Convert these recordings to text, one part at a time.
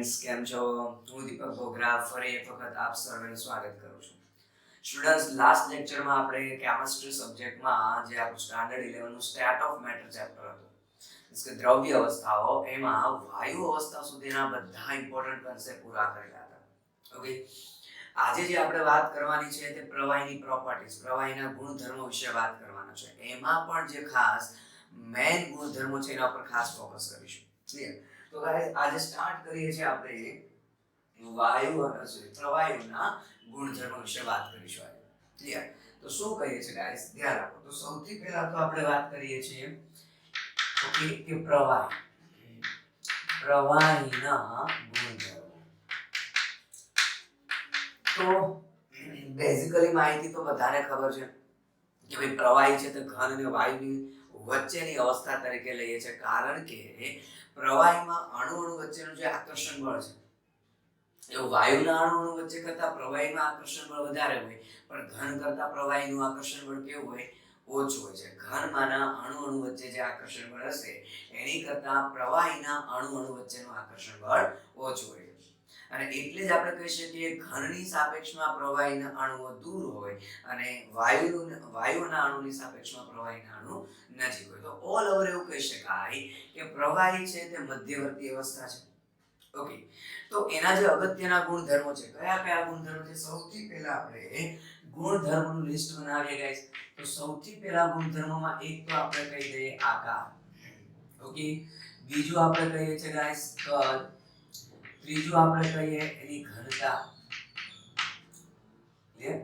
Students, કેમ છો? હું દીપક બોગરા ફરી એક વખત આપ સર્વેનું સ્વાગત કરું છું. સ્ટુડન્ટ્સ, લાસ્ટ લેક્ચરમાં આપણે કેમિસ્ટ્રી સબ્જેક્ટમાં જે આપણું સ્ટાન્ડર્ડ 11 નું સ્ટેટ ઓફ મેટર ચેપ્ટર હતું, કે દ્રવ્ય અવસ્થાઓ, એમાં વાયુ અવસ્થા સુધીના બધા ઇમ્પોર્ટન્ટ કન્સેપ્ટ પૂરા કરેલા હતા. ઓકે, આજે જે આપણે વાત કરવાની છે તે પ્રવાહીની પ્રોપર્ટીઝ, પ્રવાહીના ગુણધર્મો વિશે વાત કરવાના છે. એમાં પણ જે ખાસ મેઇન ગુણધર્મો છે એના પર ખાસ ફોકસ કરીશું. ક્લિયર? તો ગાઈસ, આજે સ્ટાર્ટ કરીએ છીએ આપણે પ્રવાહીના ગુણધર્મો વિશે વાત કરીશું આજે. ક્લિયર? તો શું કહીએ છીએ ગાઈસ, ધ્યાન રાખો. તો સૌથી પહેલા તો આપણે વાત કરીએ છીએ ઓકે કે પ્રવાહીના ગુણધર્મો. તો બેઝિકલી માહિતી તો બધાને ખબર છે કે ભાઈ પ્રવાહી છે તે ઘન અને વાયુની વચ્ચેની અવસ્થા તરીકે લઈએ છે, કારણ કે પ્રવાહીમાં અણુ વચ્ચેનું જે આકર્ષણ બળ છે એ વાયુના અણુ વચ્ચે કરતા પ્રવાહીમાં આકર્ષણ બળ વધારે હોય, પણ ઘન કરતા પ્રવાહીનું આકર્ષણ બળ કેવું હોય? ઓછું હોય છે. ઘનમાંના અણુ વચ્ચે જે આકર્ષણ બળ હશે એની કરતા પ્રવાહીના અણુ વચ્ચેનું આકર્ષણ બળ ઓછું હોય. અને એટલે જ આપણે કહી શકીએ ઘનની સાપેક્ષમાં પ્રવાહીના અણુઓ દૂર હોય અને વાયુના અણુની સાપેક્ષમાં પ્રવાહીના અણુ નજીક હોય. તો ઓલ ઓવર એવું કહી શકાય કે પ્રવાહી છે તે મધ્યવર્તી અવસ્થા છે. ઓકે, તો એના જે અગત્યના ગુણધર્મો છે, કયા કયા ગુણધર્મો છે? સૌથી પહેલા આપણે ગુણધર્મોનું લિસ્ટ બનાવીએ ગાઈસ. તો સૌથી પહેલા ગુણધર્મોમાં એક તો આપણે કહી દઈએ આકાર. ઓકે, બીજું આપણે કહીએ છીએ ગાઈસ કદ. ત્રીજું આપણે કહીએ એની ઘનતા. ક્લિયર?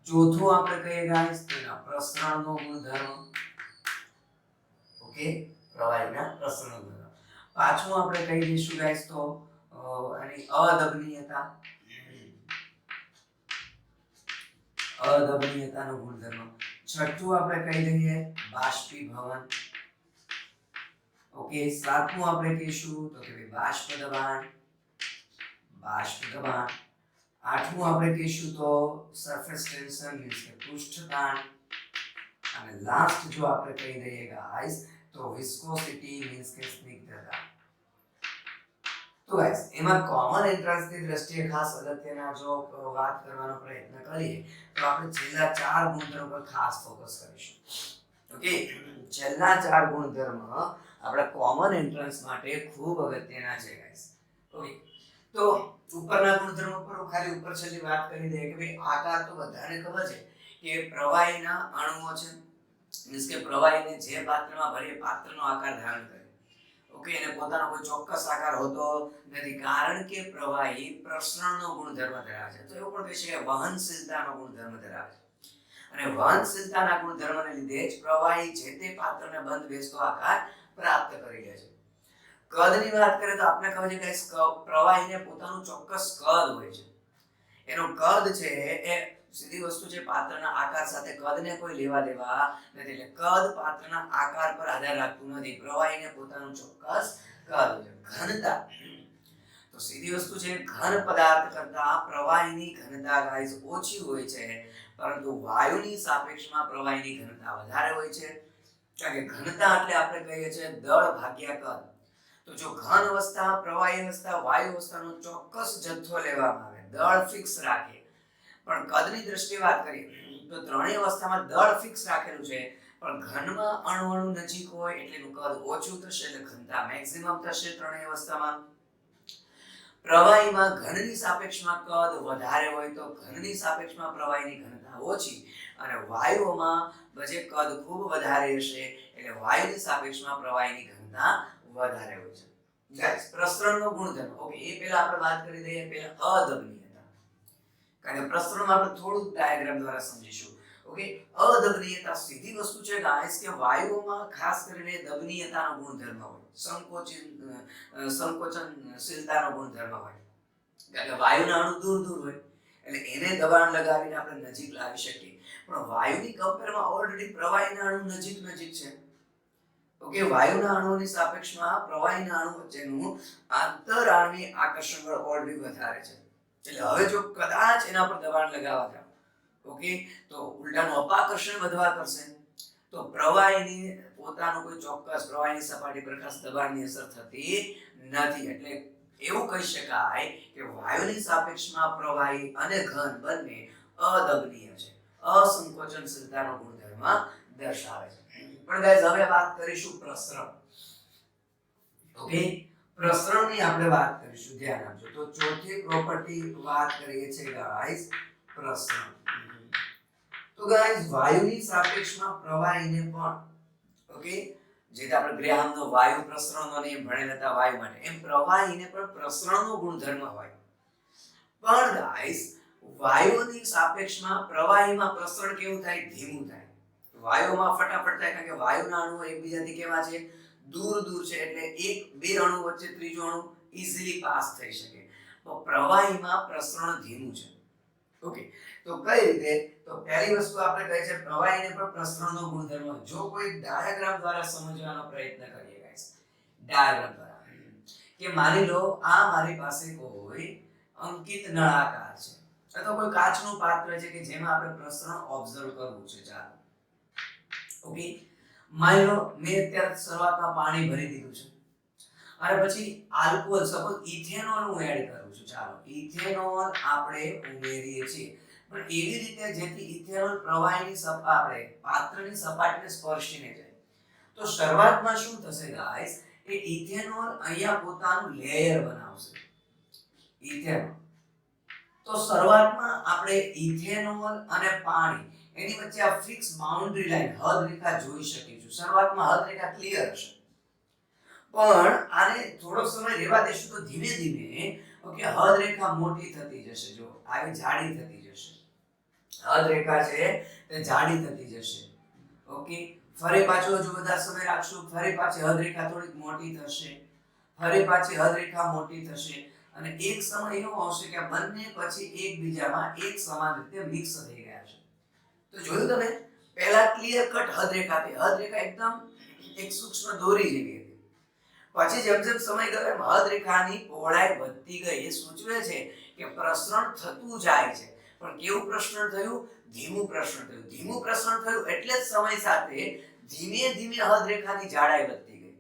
ચોથું આપણે કહીએ ગાઈસ તેના પ્રસરણનો ગુણધર્મ. ઓકે, પ્રવાહીના પ્રસરણ ગુણધર્મ. પાંચમું આપણે કહી દઈશું ગાઈસ તો એની અદબનીયતાનો ગુણધર્મ. છઠ્ઠું આપણે કહી દઈએ બાષ્પીભવન. ઓકે, સાતમું આપણે કહીશું તો કે બાષ્પ દબાણ. આઠમું આપણે કહીશું તો સરફેસ ટેન્શન મીન્સ કે પૃષ્ઠ તાણ. અને લાસ્ટ જો આપણે કહી દઈએ ગાઈસ તો વિસ્કોસિટી મીન્સ કે સ્નિગ્ધતા. તો ગાઈસ, એમાં કોમન એન્ટ્રાન્સની દ્રષ્ટિએ ખાસ અગત્યના જો વાત કરવાનો પ્રયત્ન કરીએ તો આપણે છેલ્લા 4 ગુણધર્મો પર ખાસ ફોકસ કરીશું. ઓકે, છેલ્લા 4 ગુણધર્મ આપણા કોમન એન્ટ્રન્સ માટે ખૂબ અગત્યના છે ગાઈસ. ઓકે, તો ઉપરના ગુણધર્મો પર ખાલી ઉપર છેલ્લી વાત કરી દઈએ કે ભાઈ આકાર તો બધાને ખબર છે કે પ્રવાહીના અણુઓ છે, મીન્સ કે પ્રવાહીને જે પાત્રમાં ભરીએ પાત્રનો આકાર ધારણ કરે. ઓકે, એને પોતાનો કોઈ ચોક્કસ આકાર હોતો નથી, કારણ કે પ્રવાહી પ્રસરણનો ગુણધર્મ ધરાવે છે. તો એવું પણ કહી શકાય વહનશીલતાનો ગુણધર્મ ધરાવે છે. અને વહનશીલતાના ગુણધર્મને લીધે જ પ્રવાહી જે તે પાત્રને બંધ બેસતો આકાર પ્રાપ્ત કરી લે છે. કદની વાત કરીએ તો આપણે ખબર છે કે પ્રવાહીને પોતાનું ચોક્કસ કદ હોય છે. એનું કદ છે એ સીધી વસ્તુ છે, પાત્રના આકાર સાથે કદને કોઈ લેવા દેવા નથી. એટલે કદ પાત્રના આકાર પર આધાર રાખતું નથી. પ્રવાહીને પોતાનું ચોક્કસ કદ હોય છે. ઘનતા તો સીધી વસ્તુ છે, ઘન પદાર્થ કરતા પ્રવાહીની ઘનતા ગાઈસ ઓછી હોય છે, પરંતુ વાયુની સાપેક્ષમાં પ્રવાહીની ઘનતા વધારે હોય છે. કારણ કે ઘનતા એટલે આપણે કહીએ છીએ દળ ભાગ્યા કદ. તો જો ઘન અવસ્થા, પ્રવાહી અવસ્થા, વાયુ અવસ્થાનો ચોક્કસ જથ્થો લેવામાં આવે, દળ ફિક્સ રાખે, પણ કદની દ્રષ્ટિએ વાત કરીએ તો ત્રણેય અવસ્થામાં દળ ફિક્સ રાખેલું છે, પણ ઘનમાં અણુ નજીક હોય એટલે એનું કદ ઓછું થશે, એટલે ઘનતા મેક્સિમમ થશે ત્રણેય અવસ્થામાં. પ્રવાહીમાં ઘનની સાપેક્ષમાં કદ વધારે હોય તો ઘનની સાપેક્ષમાં પ્રવાહીની ઘનતા ઓછી, અને વાયુઓમાં જે કદ ખૂબ વધારે હશે એટલે વાયુની સાપેક્ષમાં પ્રવાહીની ઘનતા વધારે હોય છે. ગાઈસ, પ્રસરણનો ગુણધર્મ. ઓકે, એ પહેલા આપણે વાત કરી દઈએ પહેલા અદબનીયતા. કારણ કે પ્રસરણમાં આપણે થોડું ડાયાગ્રામ દ્વારા સમજીશું. ઓકે, અદબનીયતા સીધી વસ્તુ છે ગાઈસ કે વાયુઓમાં ખાસ કરીને દબનીયતાનો ગુણધર્મ હોય, સંકોચનશીલતાનો ગુણધર્મ હોય. કારણ કે વાયુના અણુ દૂર હોય એટલે એને દબાણ લગાવીને આપણે નજીક લાવી શકીએ, પણ વાયુની કમ્પેરમાં ઓલરેડી પ્રવાહીના અણુ નજીક છે. ઓકે, વાયુના અણુઓની સાપેક્ષમાં પ્રવાહીના અણુ વચ્ચેનું આંતરઆણ્વિક આકર્ષણ બળ ઓલરેડી વધારે છે. એટલે હવે જો કદાચ એના પર દબાણ લગાવવા જાવ, ઓકે, તો ઉલટાનું અપાકર્ષણ વધવા કરશે. તો પ્રવાહીની પોતાનું કોઈ ચોક્કસ પ્રવાહીની સપાટી પર ખાસ દબાણની અસર થતી નથી. એટલે એવું કહી શકાય કે વાયુની સાપેક્ષમાં પ્રવાહી અને ઘન બંને અદગનીય છે, અસંકોચનશીલતાનો ગુણધર્મ દર્શાવે છે. પણ ગાઈસ હવે વાત કરીશું પ્રસરણ. ઓકે, પ્રસરણની આપણે વાત કરીશું, ધ્યાન આપજો. તો ચોથી પ્રોપર્ટી વાત કરીએ છીએ ગાઈસ પ્રસરણ. તો ગાઈસ વાયુની સાપેક્ષમાં પ્રવાહીને પણ, ઓકે, જે આપણે ગ્રાહમનો વાયુ પ્રસરણનો નિયમ ભણેલા હતા વાયુ માટે, એમ પ્રવાહીને પણ પ્રસરણનો ગુણધર્મ હોય. પણ ગાઈસ વાયુની સાપેક્ષમાં પ્રવાહીમાં પ્રસરણ કેવું થાય? ધીમું થાય. વાયુમાં ફટાફટ થાય, કારણ કે વાયુના અણુઓ એકબીજાથી કેવા છે? દૂર દૂર છે, એટલે એક બે અણુ વચ્ચે ત્રીજો અણુ ઈઝીલી પાસ થઈ શકે. તો પ્રવાહીમાં પ્રસરણ ધીમું છે. ઓકે, તો કઈ રીતે? તો પહેલી વસ્તુ આપણે કહે છે પ્રવાહીને પણ પ્રસરણનો ગુણધર્મ. જો કોઈ ડાયાગ્રામ દ્વારા સમજવાનો પ્રયત્ન કરીએ ગાઈસ, ડાયાગ્રામ દ્વારા, કે માની લો આ મારી પાસે કોઈ અંકિત નળાકાર છે અથવા કોઈ કાચનું પાત્ર છે કે જેમાં આપણે પ્રસરણ ઓબ્ઝર્વ કરવું છે. ચાલો, ઓકે, માની લો મેં અત્યારે શરૂઆતમાં પાણી ભરી દીધું છે અને પછી આલ્કોહોલ, સપોઝ ઇથેનોલ હું એડ કરું છું. ચાલો, ઇથેનોલ આપણે ઉમેરીએ છીએ, પણ એવી રીતે જેથી ઇથેનોલ પ્રવાહીની આપણે પાત્રની સપાટીને સ્પર્શીને જાય. તો શરૂઆતમાં શું થશે ગાઈસ? એ ઇથેનોલ અહીંયા પોતાનું લેયર બનાવશે. ઇથેનોલ, તો શરૂઆતમાં આપણે ઇથેનોલ અને પાણી એની વચ્ચે આ ફિક્સ બાઉન્ડ્રી લાઈન, હદ રેખા જોઈ શકીશું. શરૂઆતમાં હદ રેખા ક્લિયર હશે, પણ આને થોડો સમય રહેવા દેશું તો ધીમે ધીમે, ઓકે, હદ રેખા મોટી થતી જશે. જો આવી જાડી થતી જશે, હદ રેખા છે તે જાડી થતી જશે. ઓકે, ફરી પાછું હજુ વધારે સમય રાખશું, ફરી પાછી હદ રેખા થોડીક મોટી થશે, ફરી પાછી હદ રેખા મોટી થશે, અને એક સમય એવો આવશે કે બંને પછી એકબીજામાં એક સમાન રીતે મિક્સ થઈ ગયા છે. તો જોયું તમે, પહેલા ક્લિયર કટ હદ રેખા હતી, હદ રેખા એકદમ એક સૂક્ષ્મ દોરી જેવી હતી. પછી જેમ જેમ સમય ગયો એમ હદ રેખાની પહોળાઈ વધતી ગઈ. એ સૂચવે છે કે પ્રસરણ થતું જાય છે. પણ કેવું પ્રસરણ થયું? ધીમું પ્રસરણ થયું. ધીમું પ્રસરણ થયું એટલે જ સમય સાથે ધીમે ધીમે હદ રેખાની જાડાઈ વધતી ગઈ.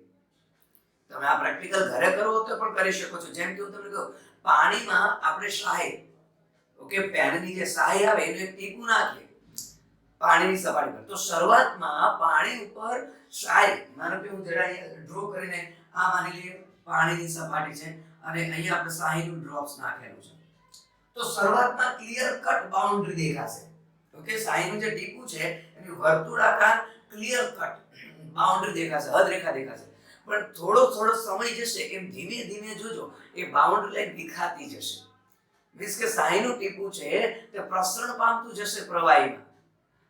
તમે આ પ્રેક્ટિકલ ઘરે કરવો તો પણ કરી શકો છો. જેમ કે હું તમને કહું, પાણીમાં આપણે શાહી, ઓકે, પેનની જે શાહી આવે એનું એક ટીપું નાખીએ પાણીની સપાટી પર, તો શરૂઆતમાં પાણી ઉપર શાહી, માનો કે હું જરા ડ્રો કરીને આ માની લઈએ પાણીની સપાટી છે અને અહીંયા આપણે શાહીનું ડ્રોપ્સ નાખેલું છે. તો શરૂઆતમાં ક્લિયર કટ બાઉન્ડ્રી દેખાશે. ઓકે, શાહીનું જે ટીપું છે એની વર્તુળાકાર ક્લિયર કટ બાઉન્ડ્રી દેખાશે, હદ રેખા દેખાશે. પણ થોડો થોડો સમય જશે એમ ધીમે ધીમે જોજો એ બાઉન્ડરી લાઈન વિખાતી જશે. મીન્સ કે શાહીનું ટીપું છે તે પ્રસરણ પામતું જશે પ્રવાહીમાં.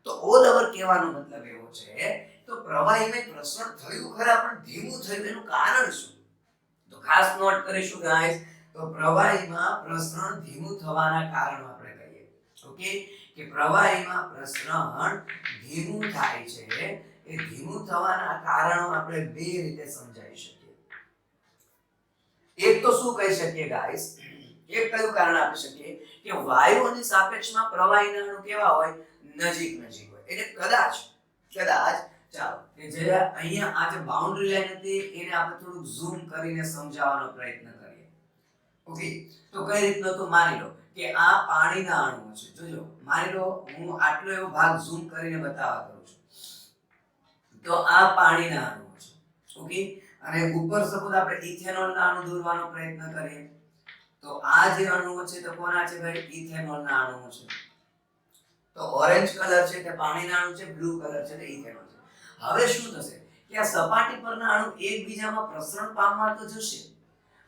તો ઓલ ઓવર કહેવાનો મતલબ એવો છે તો પ્રવાહીમાં પ્રસરણ થયું ખરા, પણ ધીમું થયું. એનું કારણ શું? તો ખાસ નોટ કરીશું ગાઈસ. તો પ્રવાહીમાં પ્રસરણ ધીમું થવાના કારણો આપણે કહીએ. ઓકે, કે પ્રવાહીમાં પ્રસરણ ધીમું થાય છે. એ ધીમું થવાના કારણો આપણે બે રીતે સમજાવી શકીએ. એક તો શું કહી શકીએ ગાઈસ? એક કયું કારણ આપી શકીએ કે વાયુઓની સાપેક્ષમાં પ્રવાહીના અણુ કેવા હોય? નજીક નજીક હોય. એટલે કદાચ ચાલો કે જે અહીંયા આ જે બાઉન્ડરી લાઈન હતી એને આપણે થોડુંક ઝૂમ કરીને સમજાવવાનો પ્રયત્ન કરીએ. ઓકે, તો કઈ રીતનો? તો માની લો કે આ પાણીના અણુઓ છે. જોજો, માની લો હું આટલો એવો ભાગ ઝૂમ કરીને બતાવવા કરું છું. તો આ પાણીના અણુઓ છે. ઓકે, અને ઉપર સપોઝ આપણે ઇથેનોલના અણુ દોરવાનો પ્રયત્ન કરીએ તો આ જે અણુઓ છે તો કોના છે ભાઈ? ઇથેનોલના અણુઓ છે. તો ઓરેન્જ કલર છે તે પાણીના અણુ છે, બ્લુ કલર છે તે ઇથેનોલ છે. હવે શું થશે કે આ સપાટી પરના અણુ એકબીજામાં પ્રસરણ પામવા તો જશે,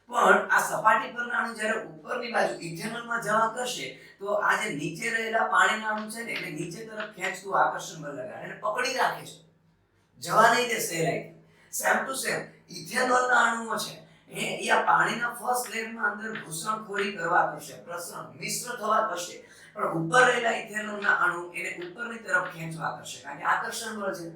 પણ આ સપાટી પરના અણુ જ્યારે ઉપરની બાજુ ઇથેનોલમાં જવા કરશે તો આ જે નીચે રહેલા પાણીના અણુ છે ને એને નીચે તરફ ખેંચતું આકર્ષણ બળ લગાડે અને પકડી રાખે છે, જવા નહીં દે સહેલાઈથી. સેમ ટુ સેમ ઇથેનોલના અણુઓ છે એ આ પાણીના ફર્સ્ટ લેયરમાં અંદર ઘૂસણખોરી કરવા કરશે, પ્રસરણ મિશ્ર થવા કરશે, પણ ઉપર રહેલા ઇથેનોલના અણુ એને ઉપરની તરફ ખેંચવા કરશે, કારણ કે આકર્ષણ બળ છે.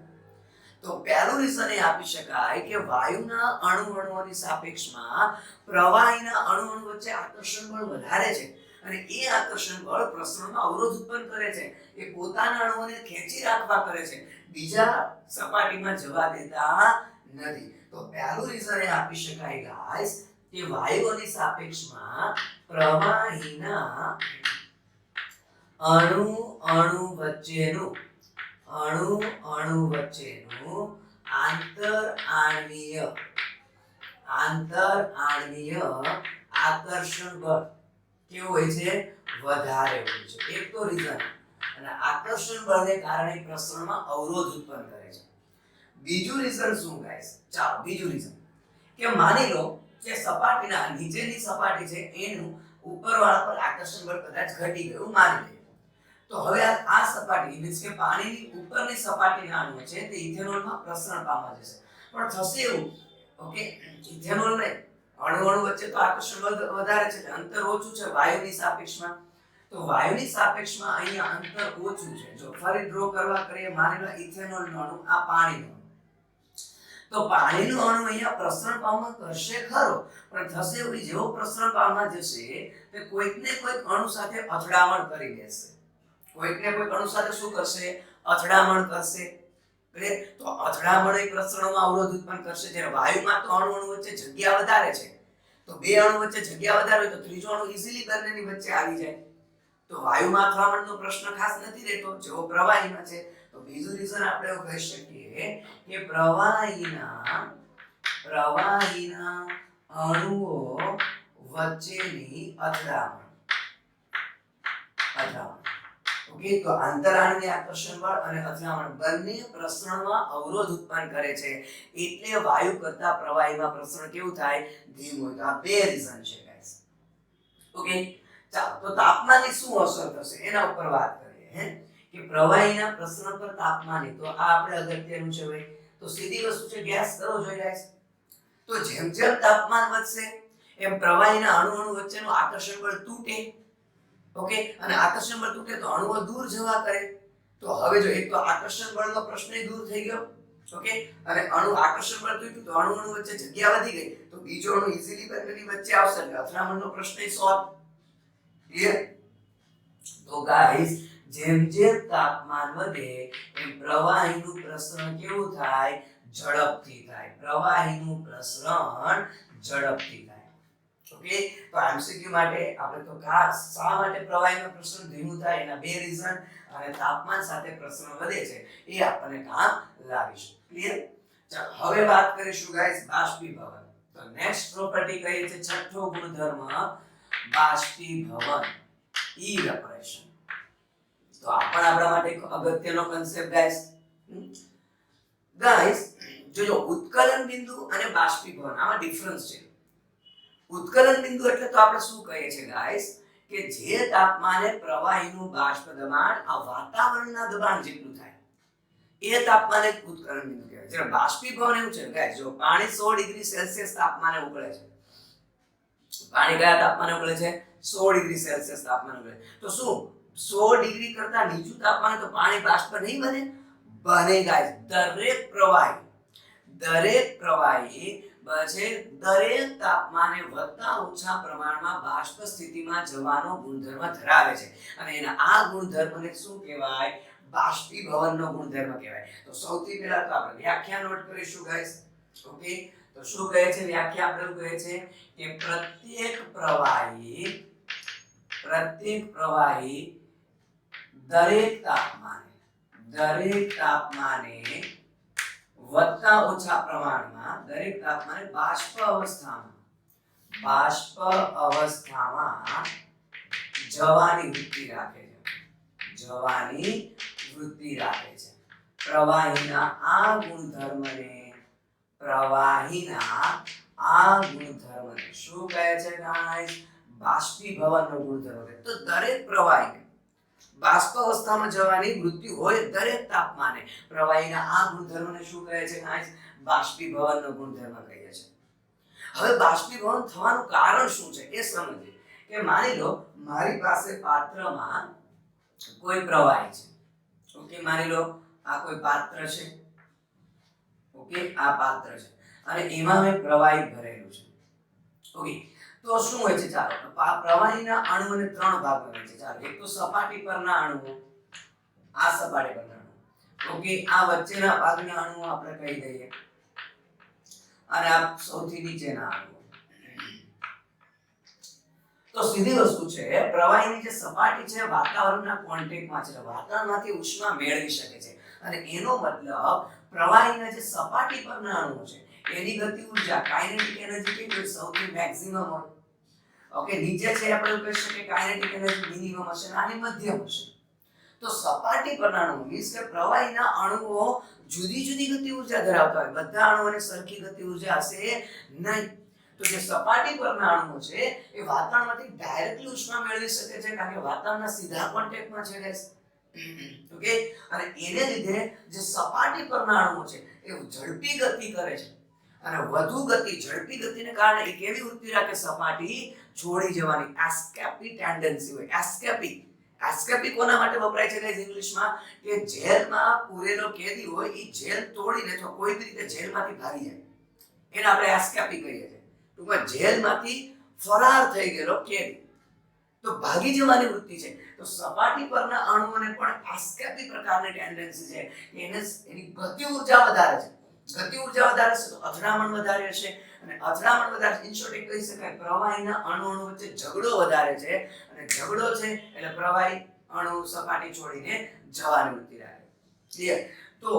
તો પહેલું રીઝન એ આપી શકાય કે વાયુના અણુઓની સાપેક્ષમાં પ્રવાહીના અણુ વચ્ચે આકર્ષણ બળ વધારે છે અને એ આકર્ષણ બળ પ્રસરણમાં અવરોધ ઉત્પન્ન કરે છે. એ પોતાના અણુઓને ખેંચી રાખવા કરે છે, બીજા સપાટીમાં જવા દેતા નથી. તો પહેલું રીઝન એ આપી શકાય ગાઈસ કે વાયુઓની સાપેક્ષમાં પ્રવાહીના અણુ અણુ વચ્ચેનું આંતર આણ્વીય આકર્ષણ બળ કેવું હોય છે? વધારે હોય છે. એક તો રીઝન. અને આકર્ષણ બળને કારણે પ્રસરણમાં અવરોધ ઉત્પન્ન કરે છે. બીજું રીઝન શું ગાઈસ? ચાલો બીજું રીઝન કે માની લો કે સપાટીના નીચેની સપાટી છે એનું ઉપરવાળા પર આકર્ષણ બળ કદાચ ઘટી ગયું માની લઈએ. તો હવે આ સપાટી મીન્સ કે પાણીની ઉપરની સપાટીના અણુ છે તે ઇથેનોલમાં પ્રસરણ પામવા જશે. પણ થશે એવું ઓકે ઇથેનોલ ને અણુ વચ્ચે તો આકર્ષણ બળ વધારે છે, અંતર ઓછું છે વાયુની સાપેક્ષમાં. તો વાયુની સાપેક્ષમાં અહીંયા અંતર ઓછું છે. જો ફરી ડ્રો કરવા કરીએ, માની લો ઇથેનોલનો અણુ, આ પાણીનો અણુ. તો પાણીનો અણુ અહીંયા પ્રસરણ પામવા કરશે ખરો, પણ થશે એવું જેવો પ્રસરણ પામવા જશે તે કોઈકને કોઈક અણુ સાથે અથડામણ કરી દેશે. કોઈકને કોઈક અણુ સાથે શું કરશે? અથડામણ કરશે. તો અથડામણ એ પ્રસરણમાં અવરોધ ઉત્પન્ન કરશે. જ્યારે વાયુમાં તો અણુ વચ્ચે જગ્યા વધારે છે, તો બે અણુ વચ્ચે જગ્યા વધારે હોય તો ત્રીજો અણુ ઈઝીલી બંનેની વચ્ચે આવી જાય. તો વાયુમાં અથડામણનો પ્રશ્ન ખાસ નથી રહેતો જેવો પ્રવાહીમાં છે. તો બીજું રીઝન આપણે એવું કહી શકીએ કે પ્રવાહીના અણુઓ વચ્ચેની અથડામણ. ઓકે, તો આંતરાણ્વીય આકર્ષણ બળ અને અથડામણ બંને પ્રસરણમાં અવરોધ ઉત્પન્ન કરે છે. એટલે વાયુ કરતા પ્રવાહીમાં પ્રસરણ કેવું થાય? ધીમું. તો આ બે રીઝન છે ગાઈસ. ઓકે, ચાલો તો તાપમાનની શું અસર થશે એના ઉપર વાત કરીએ. કે પ્રવાહીના પ્રસરણ પર તાપમાનની, તો આ આપણે અગત્યનું છે ભાઈ. તો સીધી વસ્તુ છે, ગેસ કરો જોઈ ગાઈસ. તો જેમ જેમ તાપમાન વધશે એમ પ્રવાહીના અણુ વચ્ચેનું આકર્ષણ બળ તૂટે. ઓકે, અને આકર્ષણ બળ તૂટે તો અણુઓ દૂર જવા કરે. તો હવે જો એક તો આકર્ષણ બળનો પ્રશ્ન દૂર થઈ ગયો. ઓકે, અને આકર્ષણ બળ તૂટ્યું તો અણુ વચ્ચે જગ્યા વધી ગઈ. તો બીજો અણુ ઈઝીલી બંનેની વચ્ચે આવશે એટલે અથડામણનો પ્રશ્ન સોલ્વ. ક્લિયર? તો ગાઈસ જેમ જેમ તાપમાન વધે એમ પ્રવાહીનું પ્રસરણ કેવું થાય? ઝડપથી થાય. પ્રવાહીનું પ્રસરણ ઝડપથી થાય. ઓકે, તો એમસીક્યુ માટે આપણે તો ખાસ શા માટે પ્રવાહીનું પ્રસરણ ધીમું થાય એના બે રીઝન અને તાપમાન સાથે પ્રસરણ વધે છે એ આપણને કામ લાગીશું. ક્લિયર? ચાલો હવે વાત કરીશું ગાઈસ બાષ્પીભવન. તો નેક્સ્ટ પ્રોપર્ટી કહીએ છે છઠ્ઠો ગુણધર્મ બાષ્પીભવન, ઇવેપોરેશન. તો આ પણ આપણા માટે એક અગત્યનો કન્સેપ્ટ ગાઈસ. જો ઉત્કલન બિંદુ અને બાષ્પીભવન આમાં ડિફરન્સ છે. ઉત્કલન બિંદુ એટલે તો આપણે શું કહીએ છીએ ગાઈસ કે જે તાપમાને પ્રવાહીનું બાષ્પ દબાણ આ વાતાવરણના દબાણ જેટલું થાય એ તાપમાને ઉત્કલન બિંદુ કહેવાય. જ્યારે બાષ્પીભવન એવું છે ગાઈસ, જો પાણી 100 ડિગ્રી સેલ્સિયસ તાપમાને ઉકળે છે. પાણી કયા તાપમાને ઉકળે છે? 100 ડિગ્રી સેલ્સિયસ તાપમાને ઉકળે. તો શું 100 ડિગ્રી કરતા નીચું તાપમાને તો પાણી બાષ્પ નહીં બને? બને ગાઈસ. દરેક તાપમાને વધતા ઓછા પ્રમાણમાં બાષ્પ સ્થિતિમાં જવાનો ગુણધર્મ ધરાવે છે. અને એના આ ગુણધર્મને શું કહેવાય? બાષ્પીભવનનો ગુણધર્મ કહેવાય. તો સૌથી પહેલા તો આપણે વ્યાખ્યા નોટ કરીશું ગાઈસ. ઓકે, તો શું કહે છે વ્યાખ્યા? આપણે એવું કહે છે કે પ્રત્યેક પ્રવાહી દરેક તાપમાને વધતા ઓછા પ્રમાણમાં બાષ્પ અવસ્થામાં જવાની વૃત્તિ રાખે છે. પ્રવાહીના આ ગુણધર્મને શું કહે છે ગાઈસ? બાષ્પીભવનનો ગુણધર્મ. તો દરેક પ્રવાહી બાષ્પ અવસ્થામાં જવાની વૃત્તિ હોય દરેક તાપમાને. પ્રવાહીના આ ગુણધર્મને શું કહે છે ગાઈસ? બાષ્પીભવનનો ગુણધર્મ કહીએ છીએ. હવે બાષ્પીભવન થવાનું કારણ શું છે એ સમજીએ. કે માની લો મારી પાસે પાત્રમાં કોઈ પ્રવાહી છે. ઓકે, માની લો આ કોઈ પાત્ર છે. ઓકે, આ પાત્ર છે અને એમાં મેં પ્રવાહી ભરેલું છે. ઓકે, તો શું હોય છે? ચાલો પ્રવાહીના અણુઓને ત્રણ ભાગમાં વહેંચે. ચાલો, એક તો સપાટી પરના અણુઓ, આ સપાટી પરના અણુઓ. ઓકે, આ વચ્ચેના ભાગના અણુઓ આપણે કહી દઈએ અને આ સૌથી નીચેના અણુઓ. તો સીધી વસ્તુ છે, પ્રવાહીની જે સપાટી છે વાતાવરણના કોન્ટેક્ટમાં છે, વાતાવરણમાંથી ઉષ્મા મેળવી શકે છે, અને એનો મતલબ પ્રવાહીના જે સપાટી પરના અણુઓ છે એની ગતિ ઊર્જા કાઇનેટિક એનર્જી કેટલી હોય? સૌથી મેક્સિમમ હોય. ઓકે, નીચે છે આપણે એવું કહી શકીએ કાઇનેટિક એનર્જી મિનિમમ હશે અને આની મધ્યમ હશે. તો સપાટી પરના અણુઓ મીન્સ કે પ્રવાહીના અણુઓ જુદી જુદી ગતિ ઊર્જા ધરાવતા હોય, બધા અણુઓને સરખી ગતિ ઊર્જા હશે નહીં. તો જે સપાટી પરના અણુઓ છે એ વાતાવરણમાંથી ડાયરેક્ટલી ઉષ્મા મેળવી શકે છે, કારણ કે વાતાવરણના સીધા કોન્ટેક્ટમાં છે ગાઈસ. ઓકે, અને એને લીધે જે સપાટી પરના અણુઓ છે એ ઝડપી ગતિ કરે છે, અને વધુ ગતિ ઝડપી ગતિને કારણે એ કેવી વૃત્તિ રાખે? સપાટી છોડી જવાની એસ્કેપી ટેન્ડન્સી હોય. એસ્કેપી કોના માટે વપરાય છે ગાઈસ ઇંગ્લિશમાં? કે જેલમાં પૂરેલો કેદી હોય એ જેલ તોડીને જો કોઈ બી રીતે જેલમાંથી ભાગી જાય એને આપણે એસ્કેપી કહીએ છીએ. ટૂંકમાં જેલમાંથી ફરાર થઈ ગયેલો કેદી, તો ભાગી જવાની વૃત્તિ છે. તો સપાટી પરના અણુઓને પણ એસ્કેપી પ્રકારની ટેન્ડન્સી છે, એની ગતિ ઊર્જા વધારે છે. ગતિ ઊર્જા વધારે છે તો અથડામણ વધારે હશે, અને અથડામણ વધારે ઇન શોર્ટ કહી શકાય પ્રવાહીના અણુ વચ્ચે ઝઘડો વધારે છે, અને ઝઘડો છે એટલે પ્રવાહી અણુ સપાટી છોડીને જવાની વૃત્તિ રાખે. ક્લિયર? તો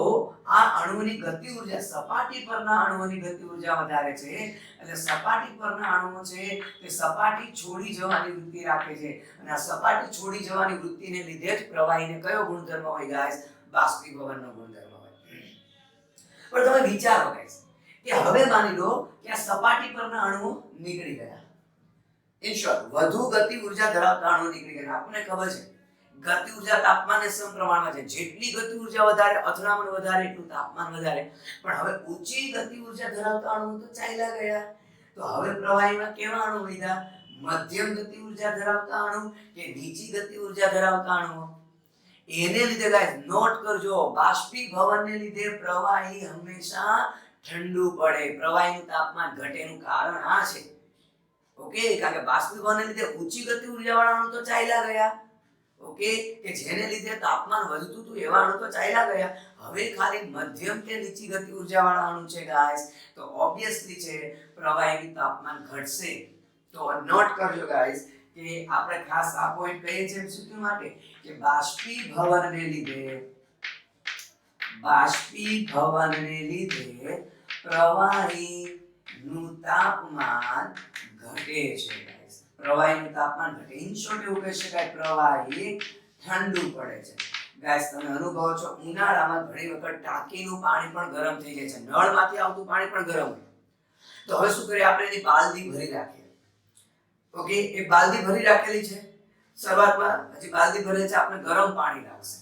આ અણુની ગતિ ઊર્જા, સપાટી પરના અણુઓની ગતિ ઊર્જા વધારે છે, એટલે સપાટી પરના અણુઓ છે તે સપાટી છોડી જવાની વૃત્તિ રાખે છે, અને આ સપાટી છોડી જવાની વૃત્તિને લીધે જ પ્રવાહીને કયો ગુણધર્મ હોય ગાઈસ? બાષ્પીભવનનો ગુણધર્મ હોય. પણ તમે વિચારો ગાઈસ કે હવે માની લો કે આ સપાટી પરના અણુઓ નીકળી ગયા, ઇન શોર્ટ વધુ ગતિ ઊર્જા ધરાવતા અણુઓ નીકળી ગયા. આપણને ખબર છે ગતિ ઊર્જા તાપમાનને સમપ્રમાણમાં છે, જેટલી ગતિ ઊર્જા વધારે અથડામણ વધારે એટલું તાપમાન વધારે. પણ હવે ઊંચી ગતિ ઊર્જા ધરાવતા અણુઓ તો ચાલ્યા ગયા, તો હવે પ્રવાહીમાં કેવા અણુ વધ્યા? મધ્યમ ગતિ ઊર્જા ધરાવતા અણુ કે નીચી ગતિ ઊર્જા ધરાવતા અણુ? એને લીધે ગાઈસ નોટ કરજો, બાષ્પીભવનને લીધે પ્રવાહી હંમેશા ઠંડુ પડે, પ્રવાહીનું તાપમાન ઘટે એનું કારણ આ છે. ઓકે, કારણ કે બાષ્પીભવનને લીધે ઊંચી ગતિ ઊર્જાવાળા અણુ તો ચાલ્યા ગયા. ઓકે, કે જેને લીધે તાપમાન વધતું હતું એવા અણુ તો ચાલ્યા ગયા. હવે ખાલી મધ્યમ કે નીચી ગતિ ઊર્જાવાળા અણુ છે ગાઈસ, તો ઓબ્વિયસલી છે પ્રવાહીનું તાપમાન ઘટશે. તો નોટ કરજો ગાઈસ કે આપણે ખાસ આ પોઈન્ટ કહીએ છીએ એમસીક્યુ માટે કે બાષ્પીભવનને લીધે પ્રવાહીનું તાપમાન ઘટે છે ગાઈસ. પ્રવાહીનું તાપમાન ઘટે, ઇન શોર્ટ એવું કહી શકાય પ્રવાહી ઠંડુ પડે છે. ગાઈસ તમે અનુભવો છો ઉનાળામાં ઘણી વખત ટાંકીનું પાણી પણ ગરમ થઈ જાય છે, નળમાંથી આવતું પાણી પણ ગરમ હોય. તો હવે શું કરીએ? આપણે એની બાલદી ભરી રાખીએ. ઓકે, એક બાલદી ભરી રાખેલી છે, શરૂઆતમાં હજી બાલદી ભરેલી છે, આપણે ગરમ પાણી લાગશે.